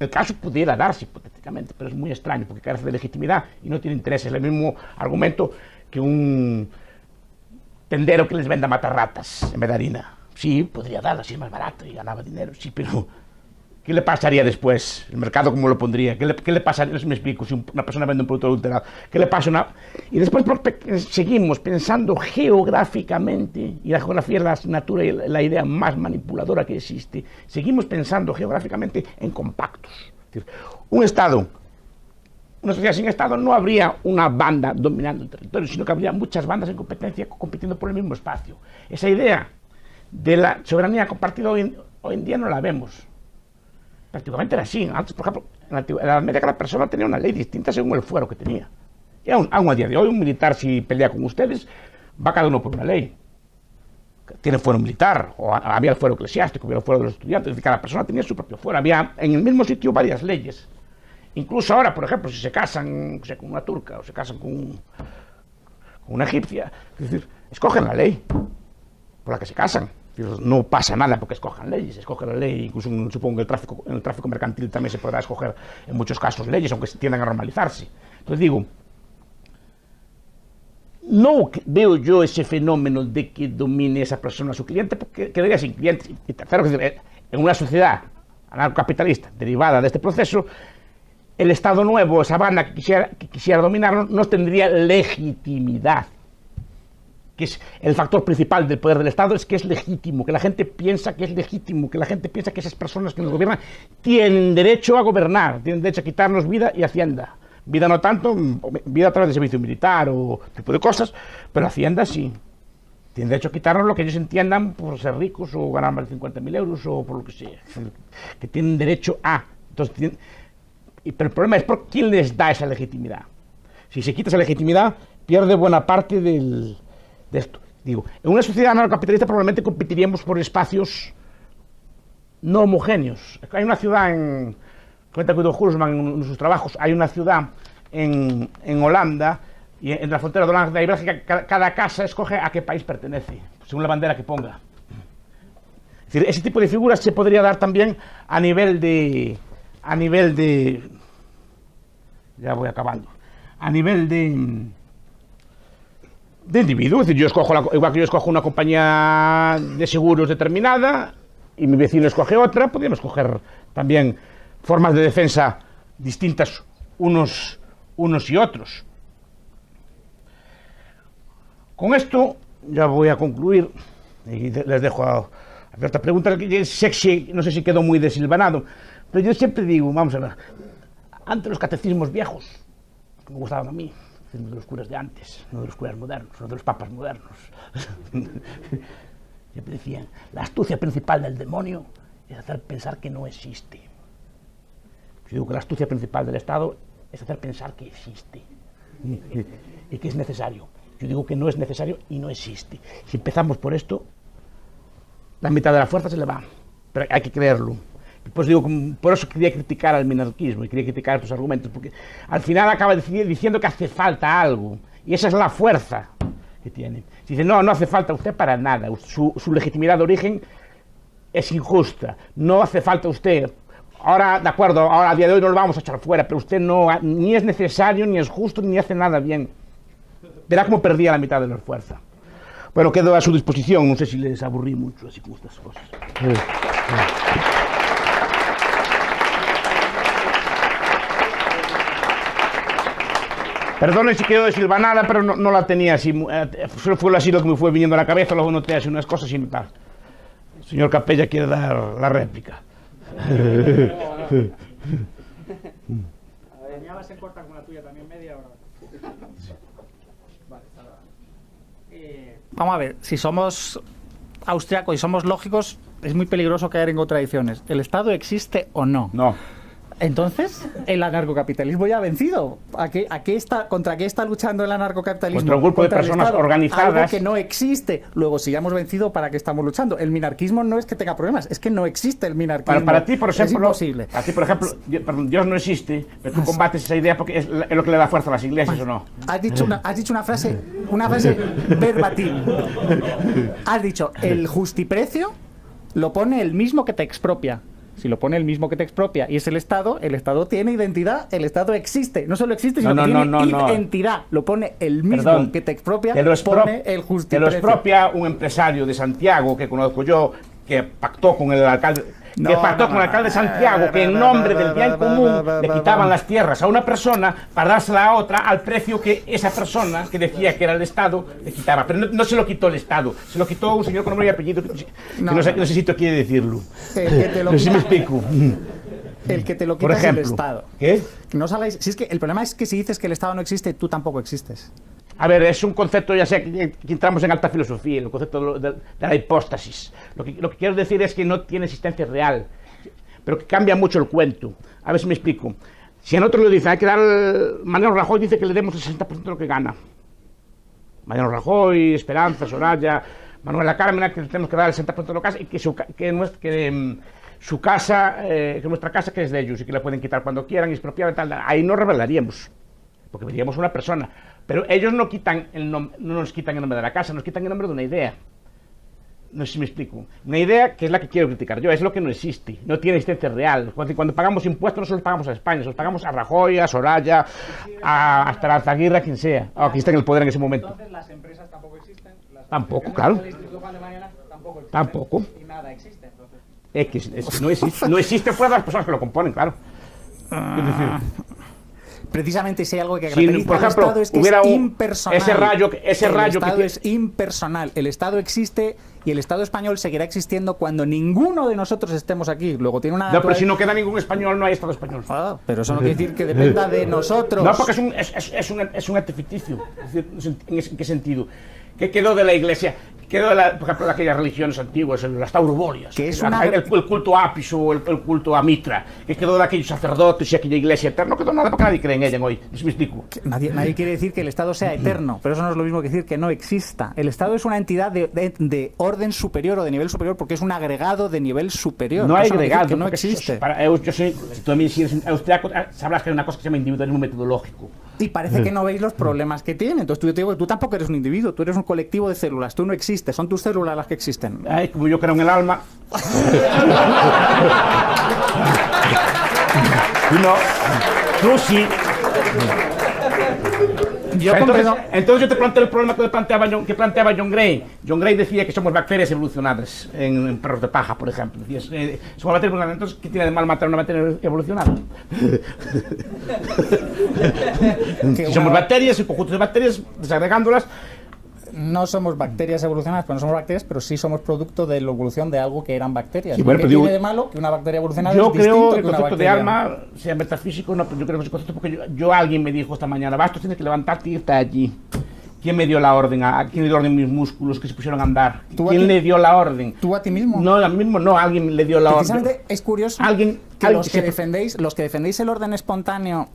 el caso pudiera darse hipotéticamente, pero es muy extraño porque carece de legitimidad y no tiene interés. Es el mismo argumento que un tendero que les venda matarratas en vez de harina. Sí, podría darla, si es más barato y ganaba dinero, sí, pero ¿qué le pasaría después? ¿El mercado cómo lo pondría? ¿Qué le pasaría? No sé si me explico, si una persona vende un producto adulterado, ¿qué le pasa a una...? Y después seguimos pensando geográficamente, y la geografía es la asignatura y la idea más manipuladora que existe, seguimos pensando geográficamente en compactos. Es decir, un Estado, una sociedad sin Estado, no habría una banda dominando el territorio, sino que habría muchas bandas en competencia compitiendo por el mismo espacio. Esa idea de la soberanía compartida hoy en día no la vemos. Prácticamente era así. Antes, por ejemplo, en la Edad Media cada persona tenía una ley distinta según el fuero que tenía. Y aún a día de hoy, un militar, si pelea con ustedes, va cada uno por una ley. Tiene fuero militar, o había el fuero eclesiástico, había el fuero de los estudiantes, es decir, cada persona tenía su propio fuero. Había en el mismo sitio varias leyes. Incluso ahora, por ejemplo, si se casan, o sea, con una turca o se casan con una egipcia, es decir, escogen la ley por la que se casan. No pasa nada porque escojan leyes, escogen la ley, incluso supongo que en el tráfico mercantil también se podrá escoger en muchos casos leyes, aunque tiendan a normalizarse. Entonces digo, no veo yo ese fenómeno de que domine esa persona a su cliente, porque quedaría sin clientes. Y tercero, en una sociedad anarcocapitalista derivada de este proceso, el Estado nuevo, esa banda que quisiera dominarnos, no tendría legitimidad, que es el factor principal del poder del Estado, es que es legítimo, que la gente piensa que es legítimo, que la gente piensa que esas personas que nos gobiernan tienen derecho a gobernar, tienen derecho a quitarnos vida y hacienda. Vida no tanto, vida a través de servicio militar o tipo de cosas, pero hacienda sí. Tienen derecho a quitarnos lo que ellos entiendan por ser ricos o ganar más de 50.000 euros o por lo que sea. Que tienen derecho a. Entonces, pero el problema es por quién les da esa legitimidad. Si se quita esa legitimidad, pierde buena parte de esto. Digo, en una sociedad anarcocapitalista probablemente competiríamos por espacios no homogéneos. Hay una ciudad cuenta Guido Hülsmann en sus trabajos, hay una ciudad en Holanda, y en la frontera de Holanda y Bélgica, cada casa escoge a qué país pertenece, según la bandera que ponga. Es decir, ese tipo de figuras se podría dar también a nivel de ya voy acabando, a nivel de individuo. Es decir, igual que yo escojo una compañía de seguros determinada y mi vecino escoge otra, podríamos escoger también formas de defensa distintas unos y otros. Con esto ya voy a concluir y les dejo a abierta pregunta. Sexy, no sé si quedó muy desilvanado, pero yo siempre digo, vamos a ver, antes los catecismos viejos, que me gustaban a mí, de los curas de antes, no de los curas modernos, no de los papas modernos, siempre decían, la astucia principal del demonio es hacer pensar que no existe. Yo digo que la astucia principal del Estado es hacer pensar que existe y que es necesario. Yo digo que no es necesario y no existe. Si empezamos por esto, la mitad de la fuerza se le va, pero hay que creerlo. Pues digo, por eso quería criticar al minarquismo y quería criticar estos argumentos, porque al final acaba diciendo que hace falta algo, y esa es la fuerza que tiene. Si dice, no hace falta usted para nada, su legitimidad de origen es injusta, no hace falta usted. Ahora, de acuerdo, ahora a día de hoy no lo vamos a echar fuera, pero usted ni es necesario, ni es justo, ni hace nada bien. Verá cómo perdía la mitad de la fuerza. Bueno, quedo a su disposición, no sé si les aburrí mucho así con estas cosas. Perdone si quedó desilvanada, pero no la tenía así, solo fue así lo que me fue viniendo a la cabeza, luego noté así unas cosas y tal. El señor Capella quiere dar la réplica. Ya va a ser corta como la tuya también, media hora. Vale, vamos a ver, si somos austriacos y somos lógicos, es muy peligroso caer en contradicciones. ¿El Estado existe o no? No. Entonces, el anarcocapitalismo ya ha vencido. ¿Contra qué está luchando el anarcocapitalismo? Contra un grupo de personas organizadas. Algo que no existe. Luego, si ya hemos vencido, ¿para qué estamos luchando? El minarquismo no es que tenga problemas, es que no existe el minarquismo. Para ti, por ejemplo, es imposible. Para ti, por ejemplo, Dios no existe, pero tú combates esa idea porque es lo que le da fuerza a las iglesias, ¿o no? Has dicho una frase verbatim. Has dicho, el justiprecio lo pone el mismo que te expropia. Si lo pone el mismo que te expropia y es el Estado tiene identidad, el Estado existe. No solo existe, sino que tiene identidad. Lo pone el mismo que te expropia, pone el justiprecio. Te lo expropia un empresario de Santiago que conozco yo, que pactó con el alcalde... con el alcalde de Santiago, que en nombre del bien común le quitaban las tierras a una persona para dársela a otra al precio que esa persona, que decía que era el Estado, le quitaba. Pero no se lo quitó el Estado, se lo quitó un señor con nombre y apellido, que no sé si tú quieres decirlo. No sé si me explico. El que te lo quita es el Estado. ¿Qué? Que no salgáis. Si es que el problema es que si dices que el Estado no existe, tú tampoco existes. A ver, es un concepto, ya sé que entramos en alta filosofía, el concepto de la hipóstasis. Lo que quiero decir es que no tiene existencia real, pero que cambia mucho el cuento. A ver si me explico. Si a nosotros le dicen, hay que dar... Mariano Rajoy dice que le demos el 60% de lo que gana. Mariano Rajoy, Esperanza, Soraya, Manuela Carmena, que tenemos que dar el 60% de lo que gana y que nuestra casa que es de ellos y que la pueden quitar cuando quieran y expropiar y tal. Ahí no revelaríamos, porque veríamos una persona. Pero ellos no nos quitan el nombre de la casa, nos quitan el nombre de una idea. No sé si me explico. Una idea que es la que quiero criticar yo, es lo que no existe, no tiene existencia real. Cuando pagamos impuestos no solo los pagamos a España, los pagamos a Rajoy, a Soraya, a Esperanza Aguirre, a quien sea, a quien esté en el poder en ese momento. Entonces las empresas tampoco existen. Tampoco, claro. Tampoco. Y nada existe, entonces. Es que no existe fuera de las personas que lo componen, claro. Es decir, precisamente si hay algo que caracteriza por ejemplo, al Estado es que es impersonal. Ese rayo el Estado es impersonal. El Estado existe y el Estado español seguirá existiendo cuando ninguno de nosotros estemos aquí. Luego tiene una... No, pero si no queda ningún español, no hay Estado español. Pero eso no quiere decir que dependa de nosotros. No, porque es un ente ficticio. Es decir, ¿en qué sentido? ¿Qué quedó de la Iglesia? Quedó, por ejemplo, de aquellas religiones antiguas, las taurobolias, que es el culto a Apis o el culto a Mitra, que quedó de aquellos sacerdotes y aquella iglesia eterna. No quedó nada porque nadie cree en ella hoy. ¿Me explico? Nadie quiere decir que el Estado sea eterno, pero eso no es lo mismo que decir que no exista. El Estado es una entidad de orden superior o de nivel superior porque es un agregado de nivel superior. No hay agregado, que no existe. Yo soy, tú también, si eres austriaco, sabrás que hay una cosa que se llama individualismo metodológico. Y parece que no veis los problemas que tiene. Entonces yo te digo que tú tampoco eres un individuo, tú eres un colectivo de células, tú no existes, son tus células las que existen. Ay, como yo creo en el alma. Tú sí. Entonces yo te planteo el problema que planteaba John Gray. John Gray decía que somos bacterias evolucionadas en perros de paja, por ejemplo. Decía, somos bacterias evolucionadas. Entonces, ¿qué tiene de mal matar a una bacteria evolucionada? Si somos bacterias, un conjunto de bacterias, desagregándolas. No somos bacterias evolucionadas, pero no somos bacterias, pero sí somos producto de la evolución de algo que eran bacterias. Sí, bueno, ¿Qué tiene de malo que una bacteria evolucionada es distinto que una bacteria? Yo creo que el concepto de alma sea metafísico, no, pero yo creo que ese concepto porque alguien me dijo esta mañana, Bastos, tienes que levantarte y irte allí. ¿Quién me dio la orden? ¿A quién le dio orden mis músculos que se pusieron a andar? ¿Quién le dio la orden? ¿Tú a ti mismo? No, a mí mismo no, alguien le dio la orden. Precisamente es curioso que los que defendéis el orden espontáneo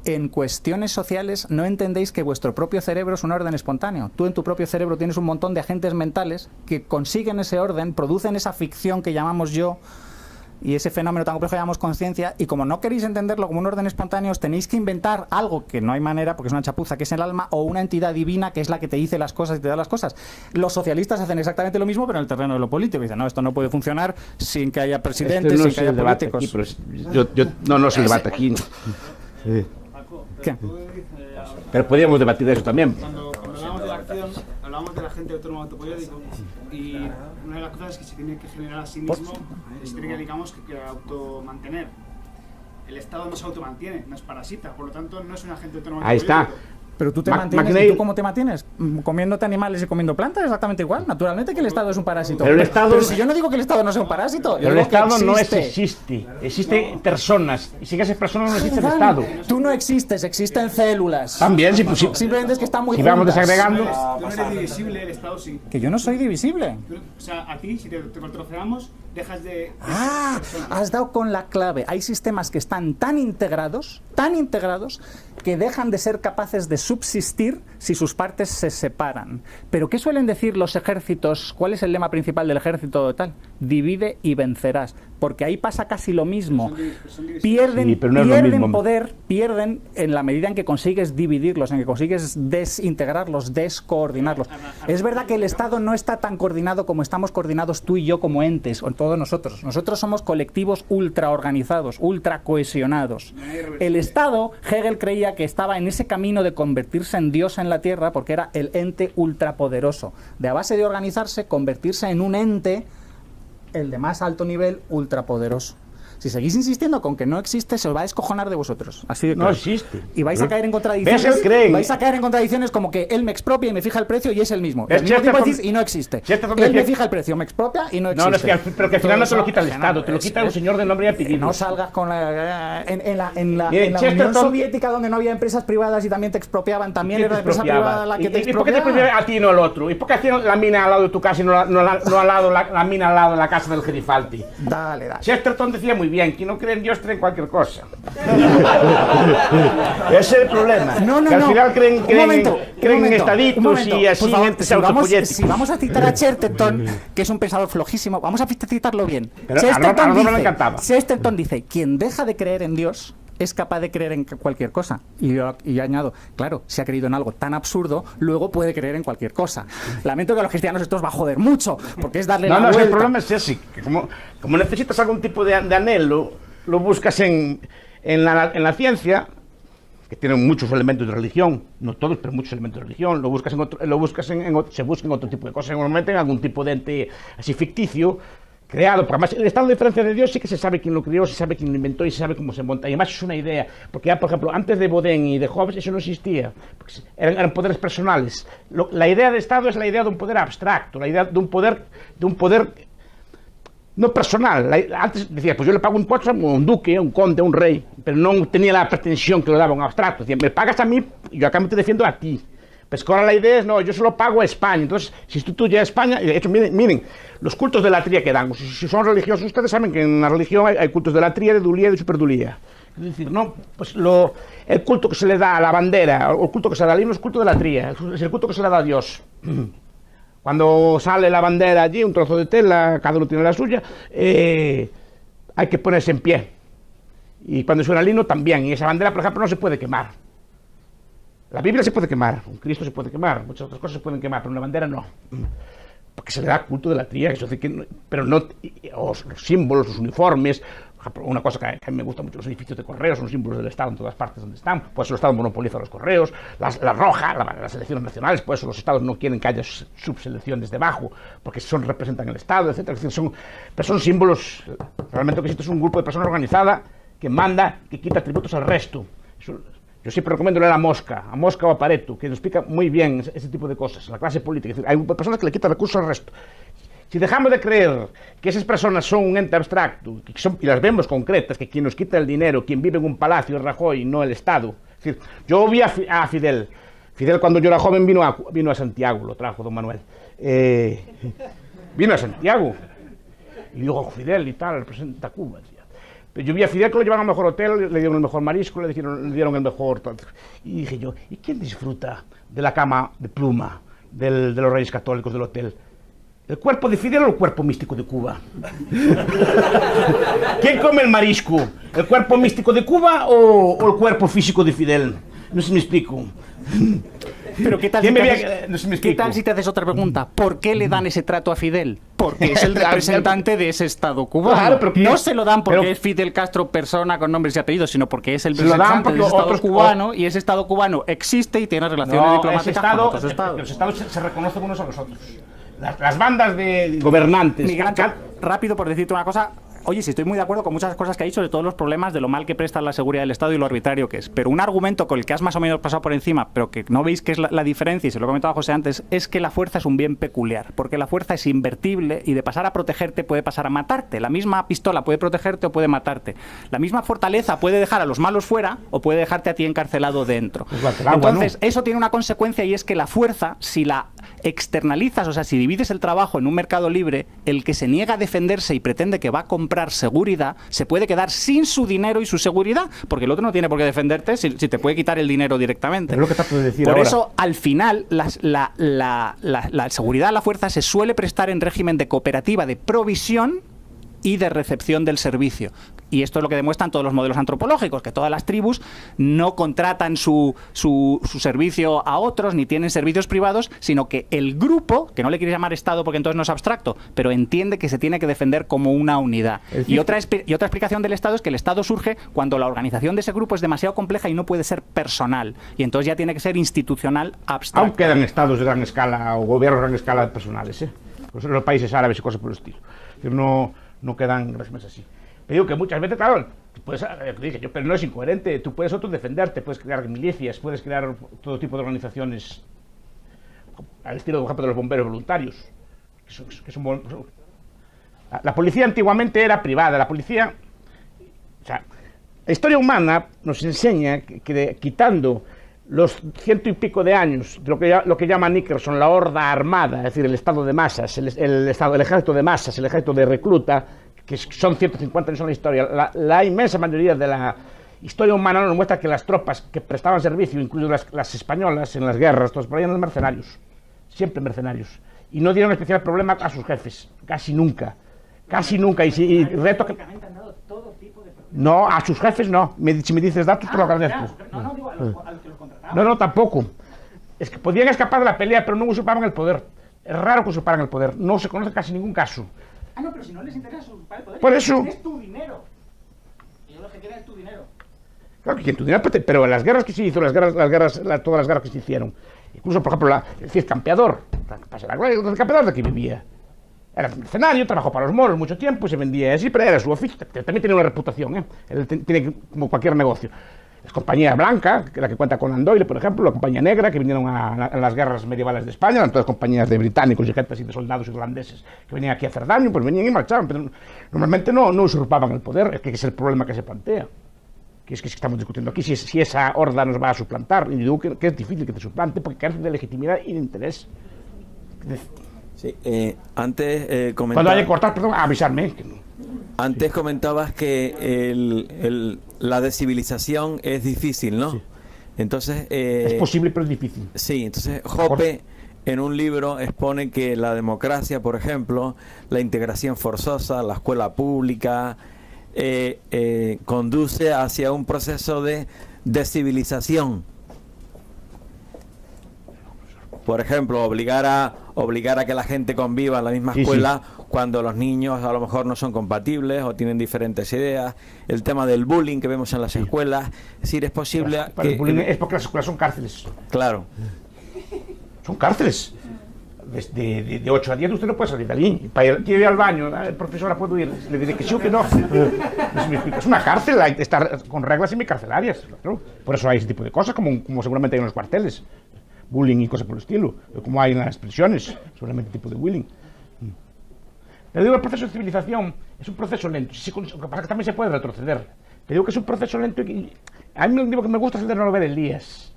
en cuestiones sociales no entendéis que vuestro propio cerebro es un orden espontáneo. Tú en tu propio cerebro tienes un montón de agentes mentales que consiguen ese orden, producen esa ficción que llamamos yo y ese fenómeno tan complejo que llamamos conciencia, y como no queréis entenderlo como un orden espontáneo, os tenéis que inventar algo que no hay manera, porque es una chapuza, que es el alma, o una entidad divina que es la que te dice las cosas y te da las cosas. Los socialistas hacen exactamente lo mismo, pero en el terreno de lo político. Dicen, no, esto no puede funcionar sin que haya presidentes, sin que haya políticos. Aquí, no es el debate aquí. Sí. ¿Qué? Pero podríamos debatir de eso también. Cuando hablamos de la acción, hablamos de la gente autónoma autoperiódico y una de las cosas es que se tiene que generar a sí mismo, se tiene que, digamos, que automantener. El Estado no se automantiene, no es parasita, por lo tanto no es un agente autónomo autoperiódico. Ahí está. Pero tú te mantienes, ¿y tú cómo te mantienes? ¿Comiéndote animales y comiendo plantas? Exactamente igual. Naturalmente que el Estado es un parásito. Pero si yo no digo que el Estado no sea un parásito, pero el Estado no existe. Existen personas. Y sin esas personas no existe el Estado. Tú no existes, existen células. También, sí. Simplemente es que están muy juntas. Si vamos desagregando. Tú no eres divisible, el Estado sí. Que yo no soy divisible. O sea, a ti, si te troceamos, dejas de... Has dado con la clave. Hay sistemas que están tan integrados, que dejan de ser capaces de subsistir si sus partes se separan. ¿Pero qué suelen decir los ejércitos? ¿Cuál es el lema principal del ejército tal? Divide y vencerás. porque ahí pasa casi lo mismo. Sí, Pierden mismo. poder, pierden en la medida en que consigues dividirlos, en que consigues desintegrarlos, descoordinarlos. Es verdad que el Estado no está tan coordinado como estamos coordinados tú y yo como entes, o todos nosotros. Nosotros somos colectivos ultra organizados, ultra cohesionados. El Estado, Hegel creía que estaba en ese camino de convertirse en Dios en la Tierra porque era el ente ultrapoderoso. De a base de organizarse, convertirse en un ente, el de más alto nivel, ultrapoderoso. Si seguís insistiendo con que no existe, se os va a descojonar de vosotros. Así de claro. No existe. Y vais a caer en contradicciones. ¿Ves? Él cree. Vais a caer en contradicciones como que él me expropia y me fija el precio y es el mismo. Al mismo tiempo decís y no existe. Él me fija el precio, me expropia y no existe. No, es que, pero que al final no te lo quita el Estado, te lo quita un señor de nombre y apellido. No salgas con la... En la Unión Soviética, donde no había empresas privadas y también te expropiaban, también era la empresa privada la que te expropiaba. ¿Y por qué te expropiaba a ti y no al otro? ¿Y por qué hacían la mina al lado de tu casa y no al lado la mina al lado de la casa del Gerifalti? Dale. Chesterton decía muy bien, que no cree en Dios cree en cualquier cosa. Ese es el problema. Que al final creen en estaditos y así en entes autopoyéticos. Si vamos a citar a Chesterton, que es un pensador flojísimo, vamos a citarlo bien. Pero Chesterton dice, quien deja de creer en Dios es capaz de creer en cualquier cosa. Y yo añado, claro, si ha creído en algo tan absurdo, luego puede creer en cualquier cosa. Lamento que a los cristianos esto os va a joder mucho, porque es darle la vuelta. El problema es ese, que como necesitas algún tipo de anhelo, lo buscas en la ciencia, que tiene muchos elementos de religión, no todos, pero muchos elementos de religión, se busca en otro tipo de cosas, normalmente en algún tipo de ente así ficticio, creado, porque además el estado de diferencia de Dios sí que se sabe quién lo creó, se sabe quién lo inventó y se sabe cómo se monta, y además es una idea, porque ya, por ejemplo, antes de Baudin y de Hobbes eso no existía, eran poderes personales. La idea de Estado es la idea de un poder abstracto, la idea de un poder no personal. Antes decía, pues yo le pago un impuesto a un duque, a un conde, a un rey, pero no tenía la pretensión que lo daba un abstracto. Decía, me pagas a mí y yo acá me te defiendo a ti. Pues que ahora la idea es, no, yo solo pago a España. Entonces, si tú ya a España, de hecho, miren, los cultos de latría que dan, si son religiosos, ustedes saben que en la religión hay cultos de latría, de dulía y de superdulía. Es decir, no, pues el culto que se le da a la bandera, o el culto que se le da al himno es el culto de latría, es el culto que se le da a Dios. Cuando sale la bandera allí, un trozo de tela, cada uno tiene la suya, hay que ponerse en pie. Y cuando suena el himno también, y esa bandera, por ejemplo, no se puede quemar. La Biblia se puede quemar, un Cristo se puede quemar, muchas otras cosas se pueden quemar, pero una bandera no. Porque se le da culto de la tría, pero no, los símbolos, los uniformes. Por ejemplo, una cosa que a mí me gusta mucho, los edificios de correos son símbolos del Estado en todas partes donde están, por eso el Estado monopoliza los correos, la roja, las elecciones nacionales, por eso los Estados no quieren que haya subselecciones debajo, porque representan el Estado, etc. Es decir, pero son símbolos, realmente lo que existe es un grupo de personas organizada que manda, que quita tributos al resto. Yo siempre recomiendo leer a Mosca o a Pareto, que nos explica muy bien ese tipo de cosas, la clase política. Es decir, hay personas que le quitan recursos al resto. Si dejamos de creer que esas personas son un ente abstracto, y las vemos concretas, que quien nos quita el dinero, quien vive en un palacio es Rajoy, no el Estado. Es decir, yo vi a Fidel. Fidel, cuando yo era joven, vino a Santiago, lo trajo don Manuel. Vino a Santiago. Y dijo, Fidel y tal, representa Cuba. Pero yo vi a Fidel que lo llevaron al mejor hotel, le dieron el mejor marisco, le dieron el mejor... Y dije yo, ¿y quién disfruta de la cama de pluma de los Reyes Católicos del hotel? ¿El cuerpo de Fidel o el cuerpo místico de Cuba? ¿Quién come el marisco? ¿El cuerpo místico de Cuba o el cuerpo físico de Fidel? No sé si me explico. Pero ¿qué tal si te haces otra pregunta? ¿Por qué le dan ese trato a Fidel? Porque es el representante de ese Estado cubano. Claro, pero no se lo dan porque es Fidel Castro persona con nombres y apellidos, sino porque es el representante de ese Estado cubano y ese Estado cubano existe y tiene relaciones diplomáticas con otros estados. Los estados se reconocen unos a los otros. Las bandas de gobernantes... Miguel Ángel, rápido por decirte una cosa... Oye, sí, estoy muy de acuerdo con muchas cosas que ha dicho de todos los problemas de lo mal que presta la seguridad del Estado y lo arbitrario que es. Pero un argumento con el que has más o menos pasado por encima, pero que no veis que es la diferencia, y se lo he comentado a José antes, es que la fuerza es un bien peculiar. Porque la fuerza es invertible y de pasar a protegerte puede pasar a matarte. La misma pistola puede protegerte o puede matarte. La misma fortaleza puede dejar a los malos fuera o puede dejarte a ti encarcelado dentro. Entonces, eso tiene una consecuencia y es que la fuerza, si la externalizas, o sea, si divides el trabajo en un mercado libre, el que se niega a defenderse y pretende que va a comprar seguridad, se puede quedar sin su dinero y su seguridad, porque el otro no tiene por qué defenderte si te puede quitar el dinero directamente. Es lo que trato de decir por ahora. eso, al final, la seguridad, la fuerza se suele prestar en régimen de cooperativa, de provisión, y de recepción del servicio. Y esto es lo que demuestran todos los modelos antropológicos, que todas las tribus no contratan su servicio a otros, ni tienen servicios privados, sino que el grupo, que no le quiere llamar Estado porque entonces no es abstracto, pero entiende que se tiene que defender como una unidad. Y otra explicación del Estado es que el Estado surge cuando la organización de ese grupo es demasiado compleja y no puede ser personal. Y entonces ya tiene que ser institucional abstracto. Aún quedan estados de gran escala o gobiernos de gran escala personales, pues en los países árabes y cosas por el estilo. No quedan regímenes así. Te digo que muchas veces, claro, pero no es incoherente. Tú puedes autodefenderte, puedes crear milicias, puedes crear todo tipo de organizaciones al estilo, por ejemplo, de los bomberos voluntarios. La policía antiguamente era privada. La policía, o sea, la historia humana nos enseña que quitando los 100 y pico de años, lo que llama Nickerson la horda armada, es decir, el estado de masas, el ejército de masas, el ejército de recluta, que son 150 años en la historia, la inmensa mayoría de la historia humana nos muestra que las tropas que prestaban servicio, incluidas las españolas en las guerras, todos por ahí eran mercenarios, siempre mercenarios, y no dieron especial problema a sus jefes, casi nunca, y reto que... No, a sus jefes no. Si me dices datos, te lo agradezco. No, digo a los que los contrataban. No, tampoco. Es que podían escapar de la pelea, pero no usurpaban el poder. Es raro que usurparan el poder. No se conoce casi ningún caso. No, pero si no les interesa usurpar el poder, por eso... es tu dinero. Ellos lo que quieren es tu dinero. Claro que quieren tu dinero, pero las guerras que se hizo, todas las guerras que se hicieron, incluso, por ejemplo, el Cid Campeador, el campeador de aquí vivía. Era mercenario, trabajó para los moros mucho tiempo, se vendía así, pero era su oficio, también tiene una reputación, Él tiene como cualquier negocio. Es compañía blanca, que la que cuenta con Andoyle, por ejemplo, la compañía negra, que vinieron a las guerras medievales de España, eran todas compañías de británicos y gente así, de soldados irlandeses, que venían aquí a hacer daño, pues venían y marchaban, pero normalmente no usurpaban el poder, es que es el problema que se plantea, que es que estamos discutiendo aquí, si esa horda nos va a suplantar, y digo que es difícil que te suplante, porque carece de legitimidad y de interés. Sí, antes comentaba... Cuando haya que cortar, perdón, avisarme. Antes comentabas que la descivilización es difícil, ¿no? Sí. Entonces... es posible, pero es difícil. Sí, entonces Hoppe en un libro expone que la democracia, por ejemplo, la integración forzosa, la escuela pública, conduce hacia un proceso de descivilización. Por ejemplo, obligar a que la gente conviva en la misma escuela cuando los niños a lo mejor no son compatibles o tienen diferentes ideas. El tema del bullying que vemos en las escuelas. Es decir, es posible... Pero el bullying es porque las escuelas son cárceles. Claro. Son cárceles. De 8 a 10 usted no puede salir de allí. Para ir al baño, profesora, ¿puedo ir? Le diré que sí o que no. Es una cárcel, hay que estar con reglas semicarcelarias. Claro. Por eso hay ese tipo de cosas, como seguramente hay en los cuarteles. Bullying y cosas por el estilo, como hay en las prisiones, seguramente tipo de bullying. Pero digo, el proceso de civilización es un proceso lento, lo que pasa es que también se puede retroceder. Pero digo que es un proceso lento y a mí lo que me gusta es el de no ver Elías.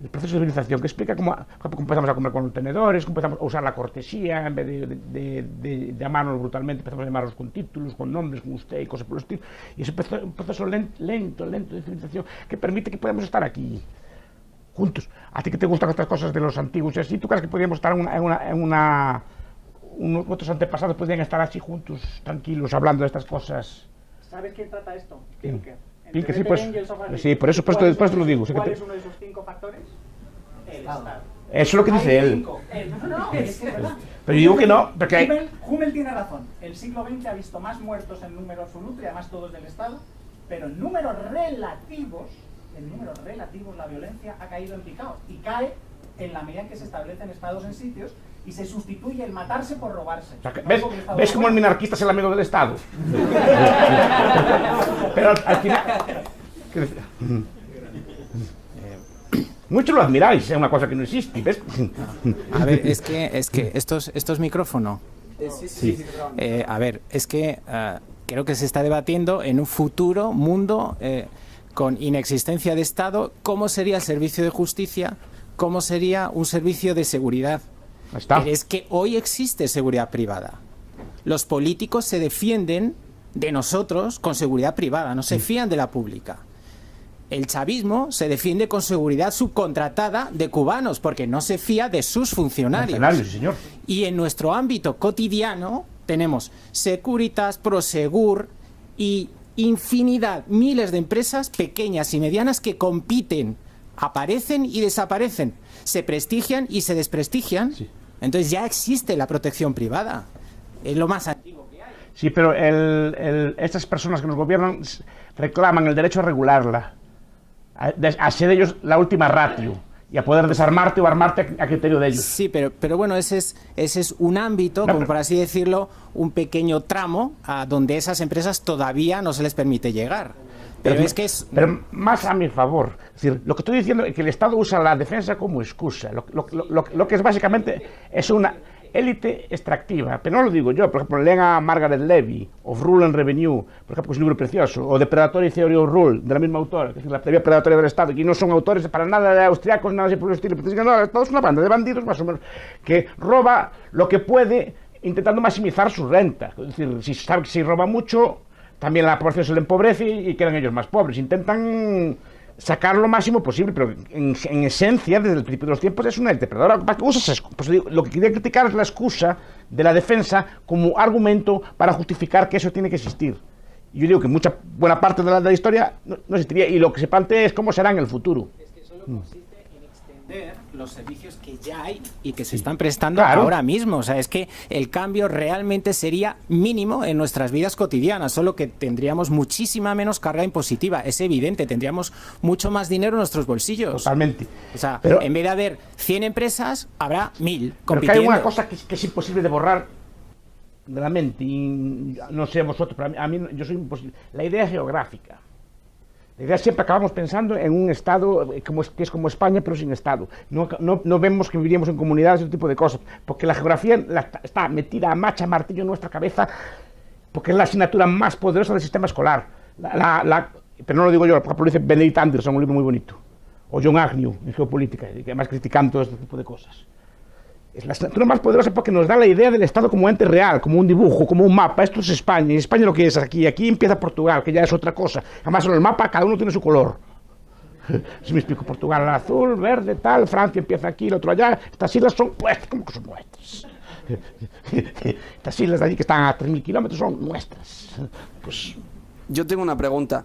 El proceso de civilización, que explica cómo empezamos a comer con los tenedores, cómo empezamos a usar la cortesía, en vez de llamarnos brutalmente, empezamos a llamarnos con títulos, con nombres, con usted y cosas por el estilo. Y es un proceso lento de civilización que permite que podamos estar aquí juntos. A ti que te gustan estas cosas de los antiguos y así, ¿tú crees que podríamos estar otros antepasados podrían estar así juntos, tranquilos, hablando de estas cosas? ¿Sabes quién trata esto? Pinker. Pinker, sí, pues, sí, por eso te lo digo. ¿Cuál es uno de sus 5 factores? El Estado. Eso es lo que dice él. No, es que es verdad. Pero yo digo que no, porque Hummel tiene razón. El siglo XX ha visto más muertos en número absoluto y además todos del Estado, pero en números relativos la violencia ha caído en picado y cae en la medida en que se establecen estados en sitios y se sustituye el matarse por robarse. O sea, ¿ves cómo el minarquista es el amigo del Estado? Pero al final... Muchos lo admiráis, es una cosa que no existe, ¿ves? A ver, es que esto es micrófono. Sí. A ver, es que creo que se está debatiendo en un futuro mundo... con inexistencia de Estado, ¿cómo sería el servicio de justicia? ¿Cómo sería un servicio de seguridad? Pero es que hoy existe seguridad privada. Los políticos se defienden de nosotros con seguridad privada, no se fían de la pública. El chavismo se defiende con seguridad subcontratada de cubanos, porque no se fía de sus funcionarios. Sí, señor. Y en nuestro ámbito cotidiano, tenemos Securitas, Prosegur y infinidad, miles de empresas pequeñas y medianas que compiten, aparecen y desaparecen, se prestigian y se desprestigian. Sí. Entonces ya existe la protección privada. Es lo más antiguo que hay. Sí, pero estas personas que nos gobiernan reclaman el derecho a regularla, a ser ellos la última ratio y a poder desarmarte o armarte a criterio de ellos. Sí, pero bueno, ese es un ámbito, como por así decirlo, un pequeño tramo a donde esas empresas todavía no se les permite llegar. Pero más a mi favor. Es decir, lo que estoy diciendo es que el Estado usa la defensa como excusa. Lo que es básicamente es una élite extractiva. Pero no lo digo yo. Por ejemplo, lean a Margaret Levy, of Rule and Revenue, por ejemplo, que es un libro precioso, o de Predatory Theory of Rule, de la misma autora, que es la teoría predatoria del Estado, y no son autores para nada de austriacos, nada así por el estilo. Pero dicen, no, el Estado es una banda de bandidos, más o menos, que roba lo que puede, intentando maximizar su renta. Es decir, si sabe que si roba mucho, también la población se le empobrece y quedan ellos más pobres. Intentan sacar lo máximo posible, pero en esencia, desde el principio de los tiempos, es una élite predadora. Pues lo que quería criticar es la excusa de la defensa como argumento para justificar que eso tiene que existir. Y yo digo que buena parte de la historia no existiría, y lo que se plantea es cómo será en el futuro. Es que solo consiste en extender los servicios que ya hay y que se están prestando ahora mismo. O sea, es que el cambio realmente sería mínimo en nuestras vidas cotidianas, solo que tendríamos muchísima menos carga impositiva. Es evidente, tendríamos mucho más dinero en nuestros bolsillos. Totalmente. O sea, pero, en vez de haber 100 empresas, habrá 1000 compitiendo. Pero que hay una cosa que es imposible de borrar de la mente, y no sé vosotros, pero a mí yo soy imposible. La idea geográfica. La idea siempre acabamos pensando en un Estado que es como España, pero sin Estado. No vemos que viviríamos en comunidades, ese tipo de cosas, porque la geografía está metida a macha, martillo en nuestra cabeza, porque es la asignatura más poderosa del sistema escolar. Pero no lo digo yo, por ejemplo, lo dice Benedict Anderson, un libro muy bonito, o John Agnew, en geopolítica, que además critican todo este tipo de cosas. Es la asignatura más poderosa porque nos da la idea del Estado como ente real, como un dibujo, como un mapa. Esto es España, y España lo que es aquí empieza Portugal, que ya es otra cosa. Además en el mapa cada uno tiene su color. Si me explico, Portugal azul, verde, tal, Francia empieza aquí, el otro allá. Estas islas son nuestras. ¿Cómo que son nuestras? Estas islas de allí que están a 3.000 kilómetros son nuestras. Pues yo tengo una pregunta.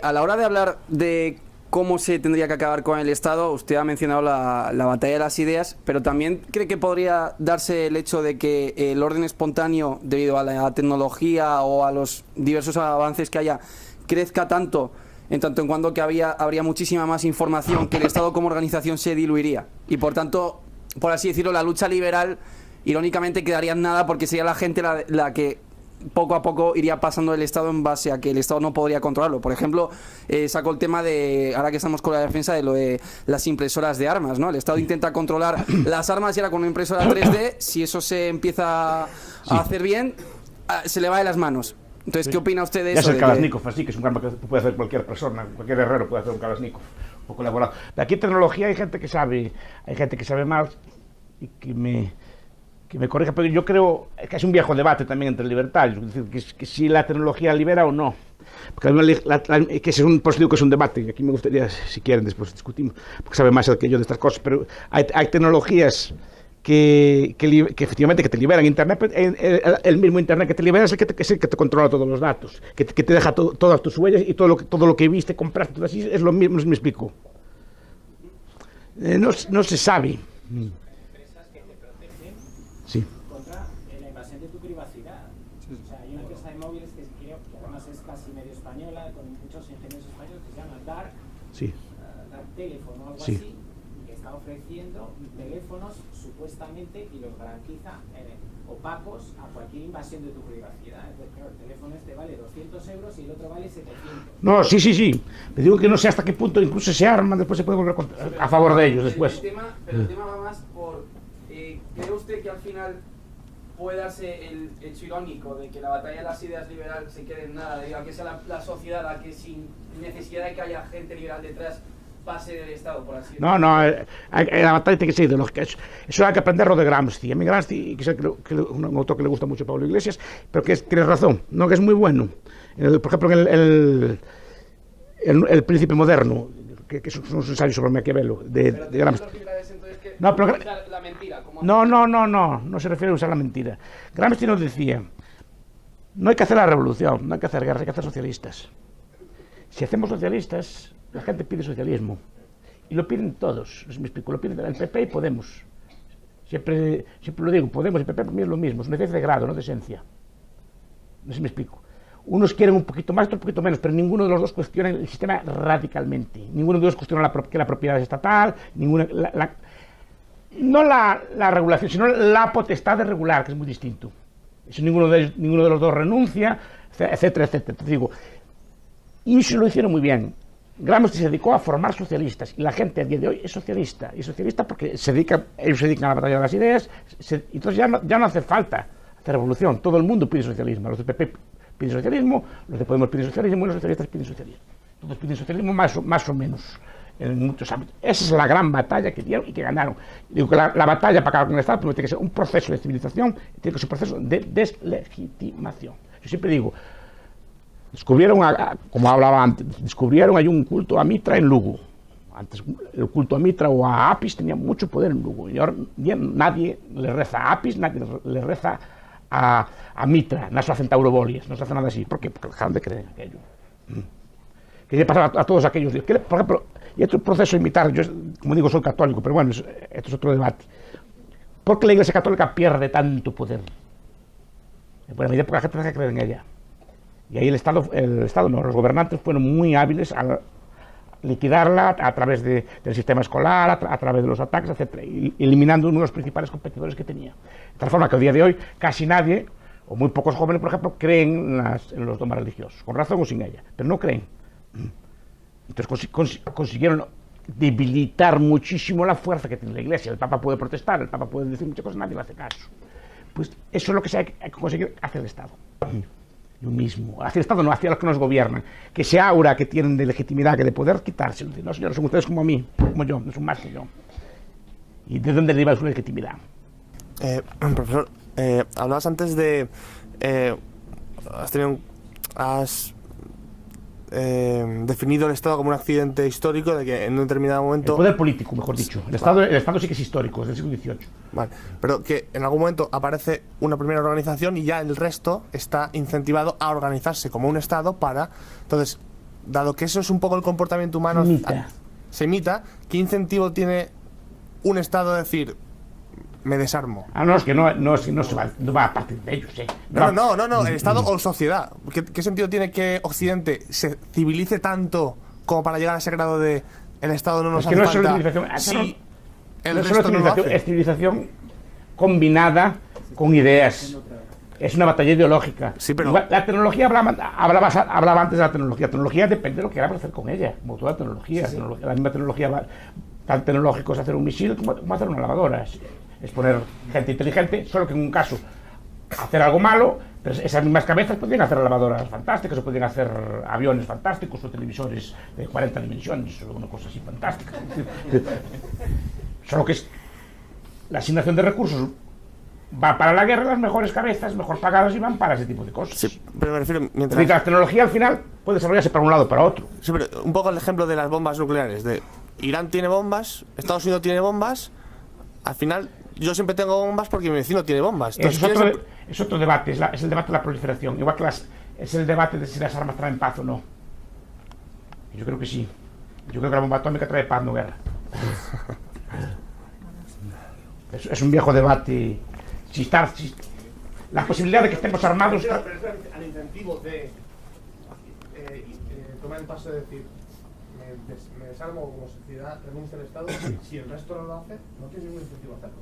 A la hora de hablar de cómo se tendría que acabar con el Estado, usted ha mencionado la batalla de las ideas, pero también cree que podría darse el hecho de que el orden espontáneo, debido a la tecnología o a los diversos avances que haya, crezca tanto en cuanto que habría muchísima más información, que el Estado como organización se diluiría. Y por tanto, por así decirlo, la lucha liberal, irónicamente, quedaría en nada, porque sería la gente la que poco a poco iría pasando el Estado en base a que el Estado no podría controlarlo. Por ejemplo, sacó el tema de, ahora que estamos con la defensa, de lo de las impresoras de armas, ¿no? El Estado intenta controlar las armas y ahora con una impresora 3D, si eso se empieza a hacer bien, se le va de las manos. Entonces, ¿qué opina usted de eso? Ya es el Kalashnikov, así que es un arma que puede hacer cualquier persona, cualquier herrero puede hacer un Kalashnikov, un poco elaborado. De aquí en tecnología hay gente que sabe más y que me corrija, pero yo creo que es un viejo debate también entre libertarios, es decir, que si la tecnología libera o no, porque que pues digo que es un debate, y aquí me gustaría, si quieren, después discutimos, porque sabe más que yo de estas cosas, pero hay tecnologías que efectivamente que te liberan. Internet, el mismo Internet que te libera es el que te controla todos los datos, que te deja todas tus huellas y todo lo que viste, compraste, todo así, es lo mismo, no sé si me explico. No se sabe. Sí. Contra la invasión de tu privacidad. O sea, hay una empresa de móviles que creo que además es casi medio española, con muchos ingenieros españoles, que se llama Dark, Dark Telephone o algo así, que está ofreciendo teléfonos supuestamente, y los garantiza, opacos a cualquier invasión de tu privacidad. Entonces, claro, el teléfono este vale 200 euros y el otro vale 700. No, sí. Le digo que no sé hasta qué punto incluso ese arma después se puede volver a favor de ellos después. Pero el tema va más por... ¿Cree usted que al final puede darse el hecho irónico de que la batalla de las ideas liberal se quede en nada, debido a que sea la sociedad la que, sin necesidad de que haya gente liberal detrás, pase del Estado, por así decirlo? No, la batalla tiene que ser ideológica. Eso hay que aprenderlo de Gramsci. A mí Gramsci, que es un autor que le gusta mucho a Pablo Iglesias, pero que tienes razón, no, que es muy bueno. Por ejemplo, en el Príncipe Moderno, que es un ensayo sobre Maquiavelo, de Gramsci. No, pero La mentira. no se refiere a usar la mentira. Gramsci nos decía, no hay que hacer la revolución, no hay que hacer guerras, hay que hacer socialistas. Si hacemos socialistas, la gente pide socialismo. Y lo piden todos, me explico, lo piden el PP y Podemos. Siempre lo digo, Podemos y PP para mí es lo mismo, es una diferencia de grado, no de esencia. No sé si me explico. Unos quieren un poquito más, otros un poquito menos, pero ninguno de los dos cuestiona el sistema radicalmente. Ninguno de los dos cuestiona que la propiedad es estatal, no la regulación, sino la potestad de regular, que es muy distinto. Eso ninguno de los dos renuncia, etcétera, etcétera. Te digo, y eso lo hicieron muy bien. Gramsci se dedicó a formar socialistas y la gente a día de hoy es socialista. Y socialista porque ellos se dedican a la batalla de las ideas. Entonces ya no hace falta hacer revolución. Todo el mundo pide socialismo. Los de PP piden socialismo, los de Podemos piden socialismo y los socialistas piden socialismo. Todos piden socialismo más o menos en muchos ámbitos. Esa es la gran batalla que dieron y que ganaron. Digo que la batalla para acabar con el Estado tiene que ser un proceso de civilización, tiene que ser un proceso de deslegitimación. Yo siempre digo, descubrieron, como hablaba antes, descubrieron hay un culto a Mitra en Lugo. Antes el culto a Mitra o a Apis tenía mucho poder en Lugo. Y ahora nadie le reza a Apis, nadie le reza a Mitra, Naso a Centauro Bolies, no se hace nada así. ¿Por qué? Porque dejaron de creer en aquello. ¿Qué le pasa a todos aquellos días? Por ejemplo, y otro proceso de imitar, yo como digo soy católico, pero bueno, esto es otro debate. ¿Por qué la Iglesia Católica pierde tanto poder? En buena medida porque la gente deja de creer en ella. Y ahí el Estado no, los gobernantes fueron muy hábiles a liquidarla a través del sistema escolar, a través de los ataques, etc., eliminando uno de los principales competidores que tenía. De tal forma que a día de hoy casi nadie, o muy pocos jóvenes, por ejemplo, creen en los dogmas religiosos, con razón o sin ella, pero no creen. Entonces consiguieron debilitar muchísimo la fuerza que tiene la Iglesia. El Papa puede protestar, el Papa puede decir muchas cosas, nadie le hace caso. Pues eso es lo que hay que conseguir hacia el Estado. Lo mismo, hacia el Estado no, hacia los que nos gobiernan, que ese aura que tienen de legitimidad, que de poder quitárselo, no señores, son ustedes como mí, como yo, no son más que yo. ¿Y de dónde deriva su legitimidad? Profesor, hablabas antes de has definido el Estado como un accidente histórico, de que en un determinado momento... El poder político, mejor dicho. El Estado sí que es histórico, es del siglo XVIII. Vale, pero que en algún momento aparece una primera organización y ya el resto está incentivado a organizarse como un Estado para... Entonces, dado que eso es un poco el comportamiento humano... Se imita. ¿Qué incentivo tiene un Estado a decir... me desarmo? No, es que no va a partir de ellos, No, el Estado o sociedad. ¿Qué sentido tiene que Occidente se civilice tanto como para llegar a ese grado de el Estado no nos hace falta? Sí, el resto no lo hace. Es civilización combinada con ideas. Es una batalla ideológica. Sí, pero... La tecnología, hablaba antes de la tecnología. La tecnología depende de lo que queramos hacer con ella, como toda tecnología. Sí. La misma tecnología tan tecnológico es hacer un misil como hacer una lavadora. Es poner gente inteligente, solo que en un caso hacer algo malo, pero esas mismas cabezas podrían hacer lavadoras fantásticas, o podrían hacer aviones fantásticos, o televisores de 40 dimensiones, o una cosa así fantástica. Solo que la asignación de recursos va para la guerra, las mejores cabezas, mejor pagadas, y van para ese tipo de cosas. Sí, pero me refiero, mientras... La tecnología al final puede desarrollarse para un lado o para otro. Sí, pero un poco el ejemplo de las bombas nucleares, de Irán tiene bombas, Estados Unidos tiene bombas, al final... Yo siempre tengo bombas porque mi vecino tiene bombas. Entonces, es otro debate, es el debate de la proliferación. Igual que es el debate de si las armas traen paz o no. Yo creo que sí. Yo creo que la bomba atómica trae paz, no guerra. Es un viejo debate. La posibilidad de que estemos armados... Pero al incentivo de tomar el paso de decir me desarmo como sociedad, renuncio al Estado, si el resto no lo hace, no tiene ningún incentivo a hacerlo.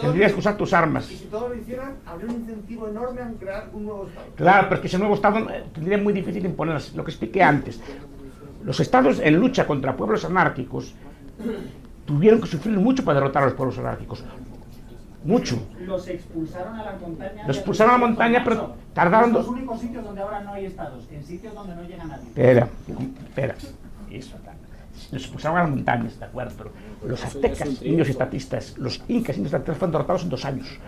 Tendrías que usar tus armas. Y si todos lo hicieran, habría un incentivo enorme a crear un nuevo Estado. Claro, pero es que ese nuevo Estado tendría muy difícil imponer, lo que expliqué antes. Los Estados en lucha contra pueblos anárquicos tuvieron que sufrir mucho para derrotar a los pueblos anárquicos. Mucho. Los expulsaron a la montaña. Los expulsaron a la montaña, pero tardaron... En los únicos sitios donde ahora no hay estados, en sitios donde no llega nadie. Espera. Eso, los expulsaron a las montañas, de acuerdo, pero los aztecas, indios estatistas, los incas, indios estatistas fueron derrotados en 2 años.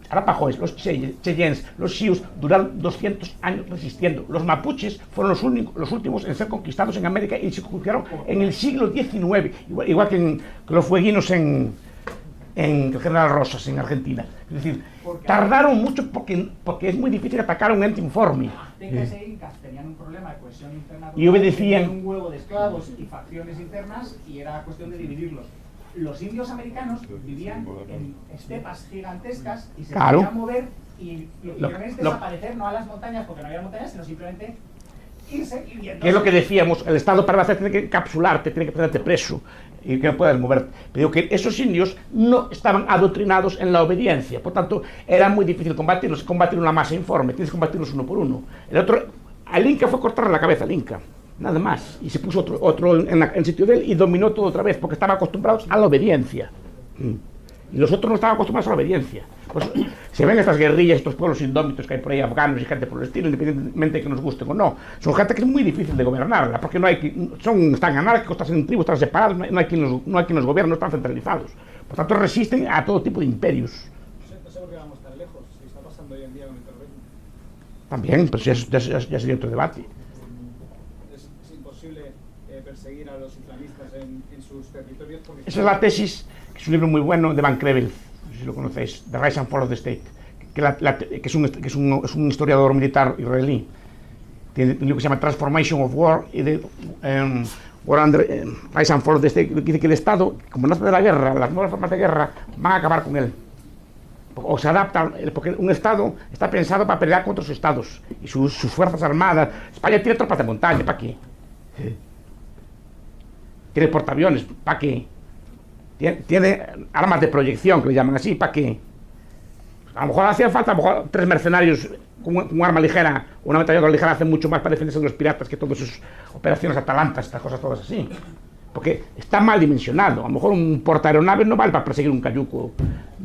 arapahoes, los cheyennes, los sioux duraron 200 años resistiendo. Los mapuches fueron los últimos en ser conquistados en América y se conquistaron en el siglo XIX, igual que los fueguinos en General Rosas, en Argentina. Es decir, tardaron mucho porque es muy difícil atacar a un ente informe. Aztecas e incas tenían un problema de cohesión interna y obedecían un huevo de esclavos y facciones internas y era cuestión de dividirlos. Los indios americanos vivían en estepas gigantescas y se podían mover y lo que hicieron es desaparecer, no a las montañas porque no había montañas, sino simplemente irse y viendo. Que es lo que decíamos, el Estado para hacer tiene que encapsularte, tiene que tenerte preso y que no puedas moverte. Pero digo que esos indios no estaban adoctrinados en la obediencia, por tanto era muy difícil combatirlos, combatir una masa informe, tienes que combatirlos uno por uno. El otro, al Inca fue cortarle la cabeza al Inca, nada más, y se puso otro en sitio de él y dominó todo otra vez, porque estaban acostumbrados a la obediencia. Y los otros no estaban acostumbrados a la obediencia. Pues, se ven estas guerrillas, estos pueblos indómitos que hay por ahí, afganos y gente por el estilo, independientemente de que nos gusten o no. Son gente que es muy difícil de gobernarla, porque están anárquicos, están en tribus, están separados, no hay quien los gobierne, no están centralizados. Por tanto, resisten a todo tipo de imperios. No sé por qué vamos tan lejos, si está pasando hoy en día con el terrorismo. También, pero ya sería otro debate. Es imposible perseguir a los islamistas en sus territorios porque... Esa es la tesis, que es un libro muy bueno de Van Crevel, no sé si lo conocéis, The Rise and Fall of the State, que es un historiador militar israelí. Tiene un libro que se llama Transformation of War y de Rise and Fall of the State, que dice que el Estado, como nace de la guerra, las nuevas formas de guerra van a acabar con él. O se adapta, porque un Estado está pensado para pelear contra otros Estados y sus fuerzas armadas. España tiene tropas de montaña, ¿para qué? Tiene portaaviones, ¿para qué? Tiene armas de proyección, que le llaman así, ¿para qué? A lo mejor hacían falta 3 mercenarios con un arma ligera, una ametralladora ligera hace mucho más para defenderse de los piratas que todas sus operaciones atalantas, estas cosas todas así. Porque está mal dimensionado. A lo mejor un portaaeronaves no vale para perseguir un cayuco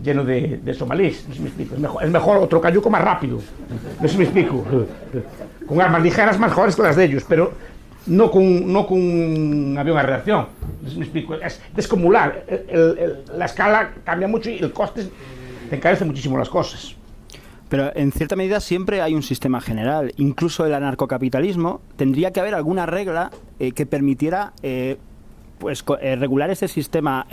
lleno de somalíes, no sé si me explico. Es mejor otro cayuco más rápido, no sé si me explico. Con armas ligeras mejores que las de ellos, pero no con un avión a reacción, no sé si me explico. Es descomunal, la escala cambia mucho y el coste te encarece muchísimo las cosas. Pero en cierta medida siempre hay un sistema general. Incluso el anarcocapitalismo tendría que haber alguna regla que permitiera regular ese sistema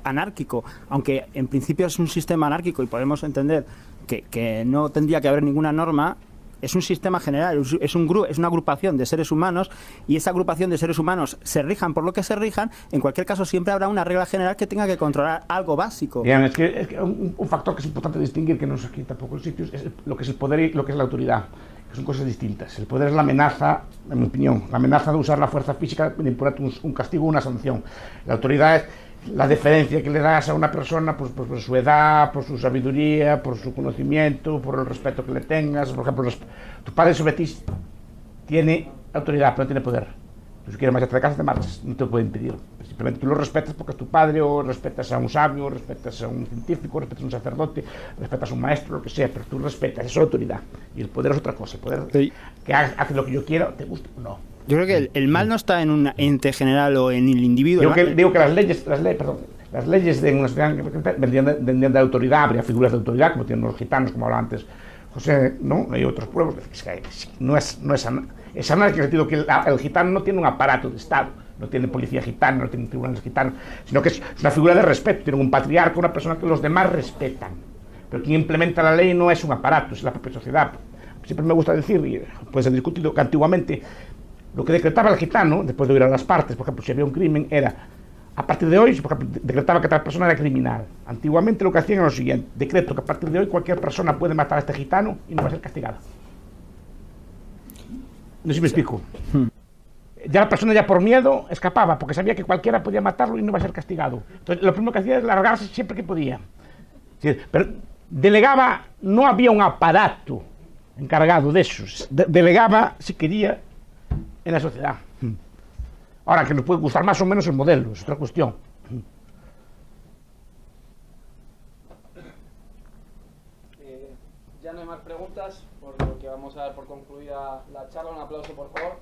anárquico, aunque en principio es un sistema anárquico y podemos entender que no tendría que haber ninguna norma. Es un sistema general, es una agrupación de seres humanos y esa agrupación de seres humanos se rijan por lo que se rijan. En cualquier caso siempre habrá una regla general que tenga que controlar algo básico. Bien, es que un factor que es importante distinguir, que no es aquí tampoco en sitios, es lo que es el poder y lo que es la autoridad, que son cosas distintas. El poder es la amenaza, en mi opinión, la amenaza de usar la fuerza física de imponerte un castigo o una sanción. La autoridad es la deferencia que le das a una persona por su edad, por su sabiduría, por su conocimiento, por el respeto que le tengas. Por ejemplo, tu padre sobre ti tiene autoridad, pero no tiene poder. Si quieres marcharte de casa, te marchas, no te lo puede impedir. Simplemente tú lo respetas porque es tu padre, o respetas a un sabio, o respetas a un científico, o respetas a un sacerdote, respetas a un maestro, lo que sea, pero tú respetas, eso es autoridad. Y el poder es otra cosa, el poder que hace lo que yo quiero, te gusta o no. Yo creo que el mal no está en un ente general o en el individuo. Digo que las leyes de una sociedad vendrían de autoridad, habría figuras de autoridad, como tienen los gitanos, como hablaba antes José, ¿no? Hay otros pueblos. No es anarquía, en el sentido que el gitano no tiene un aparato de Estado, no tiene policía gitana, no tiene tribunales gitanos, sino que es una figura de respeto, tiene un patriarca, una persona que los demás respetan. Pero quien implementa la ley no es un aparato, es la propia sociedad. Siempre me gusta decir, y puede ser discutido, que antiguamente lo que decretaba el gitano, después de oír a las partes, por ejemplo, si había un crimen, era, a partir de hoy, por ejemplo, decretaba que tal persona era criminal. Antiguamente lo que hacían era lo siguiente: decreto que a partir de hoy cualquier persona puede matar a este gitano y no va a ser castigada. No sé si me explico. Ya la persona ya por miedo escapaba, porque sabía que cualquiera podía matarlo y no iba a ser castigado. Entonces lo primero que hacía era largarse siempre que podía. Pero delegaba, no había un aparato encargado de eso. Delegaba, si quería, en la sociedad. Ahora, que nos puede gustar más o menos el modelo, es otra cuestión. Ya no hay más preguntas, por lo que vamos a dar por concluida la charla. Un aplauso, por favor.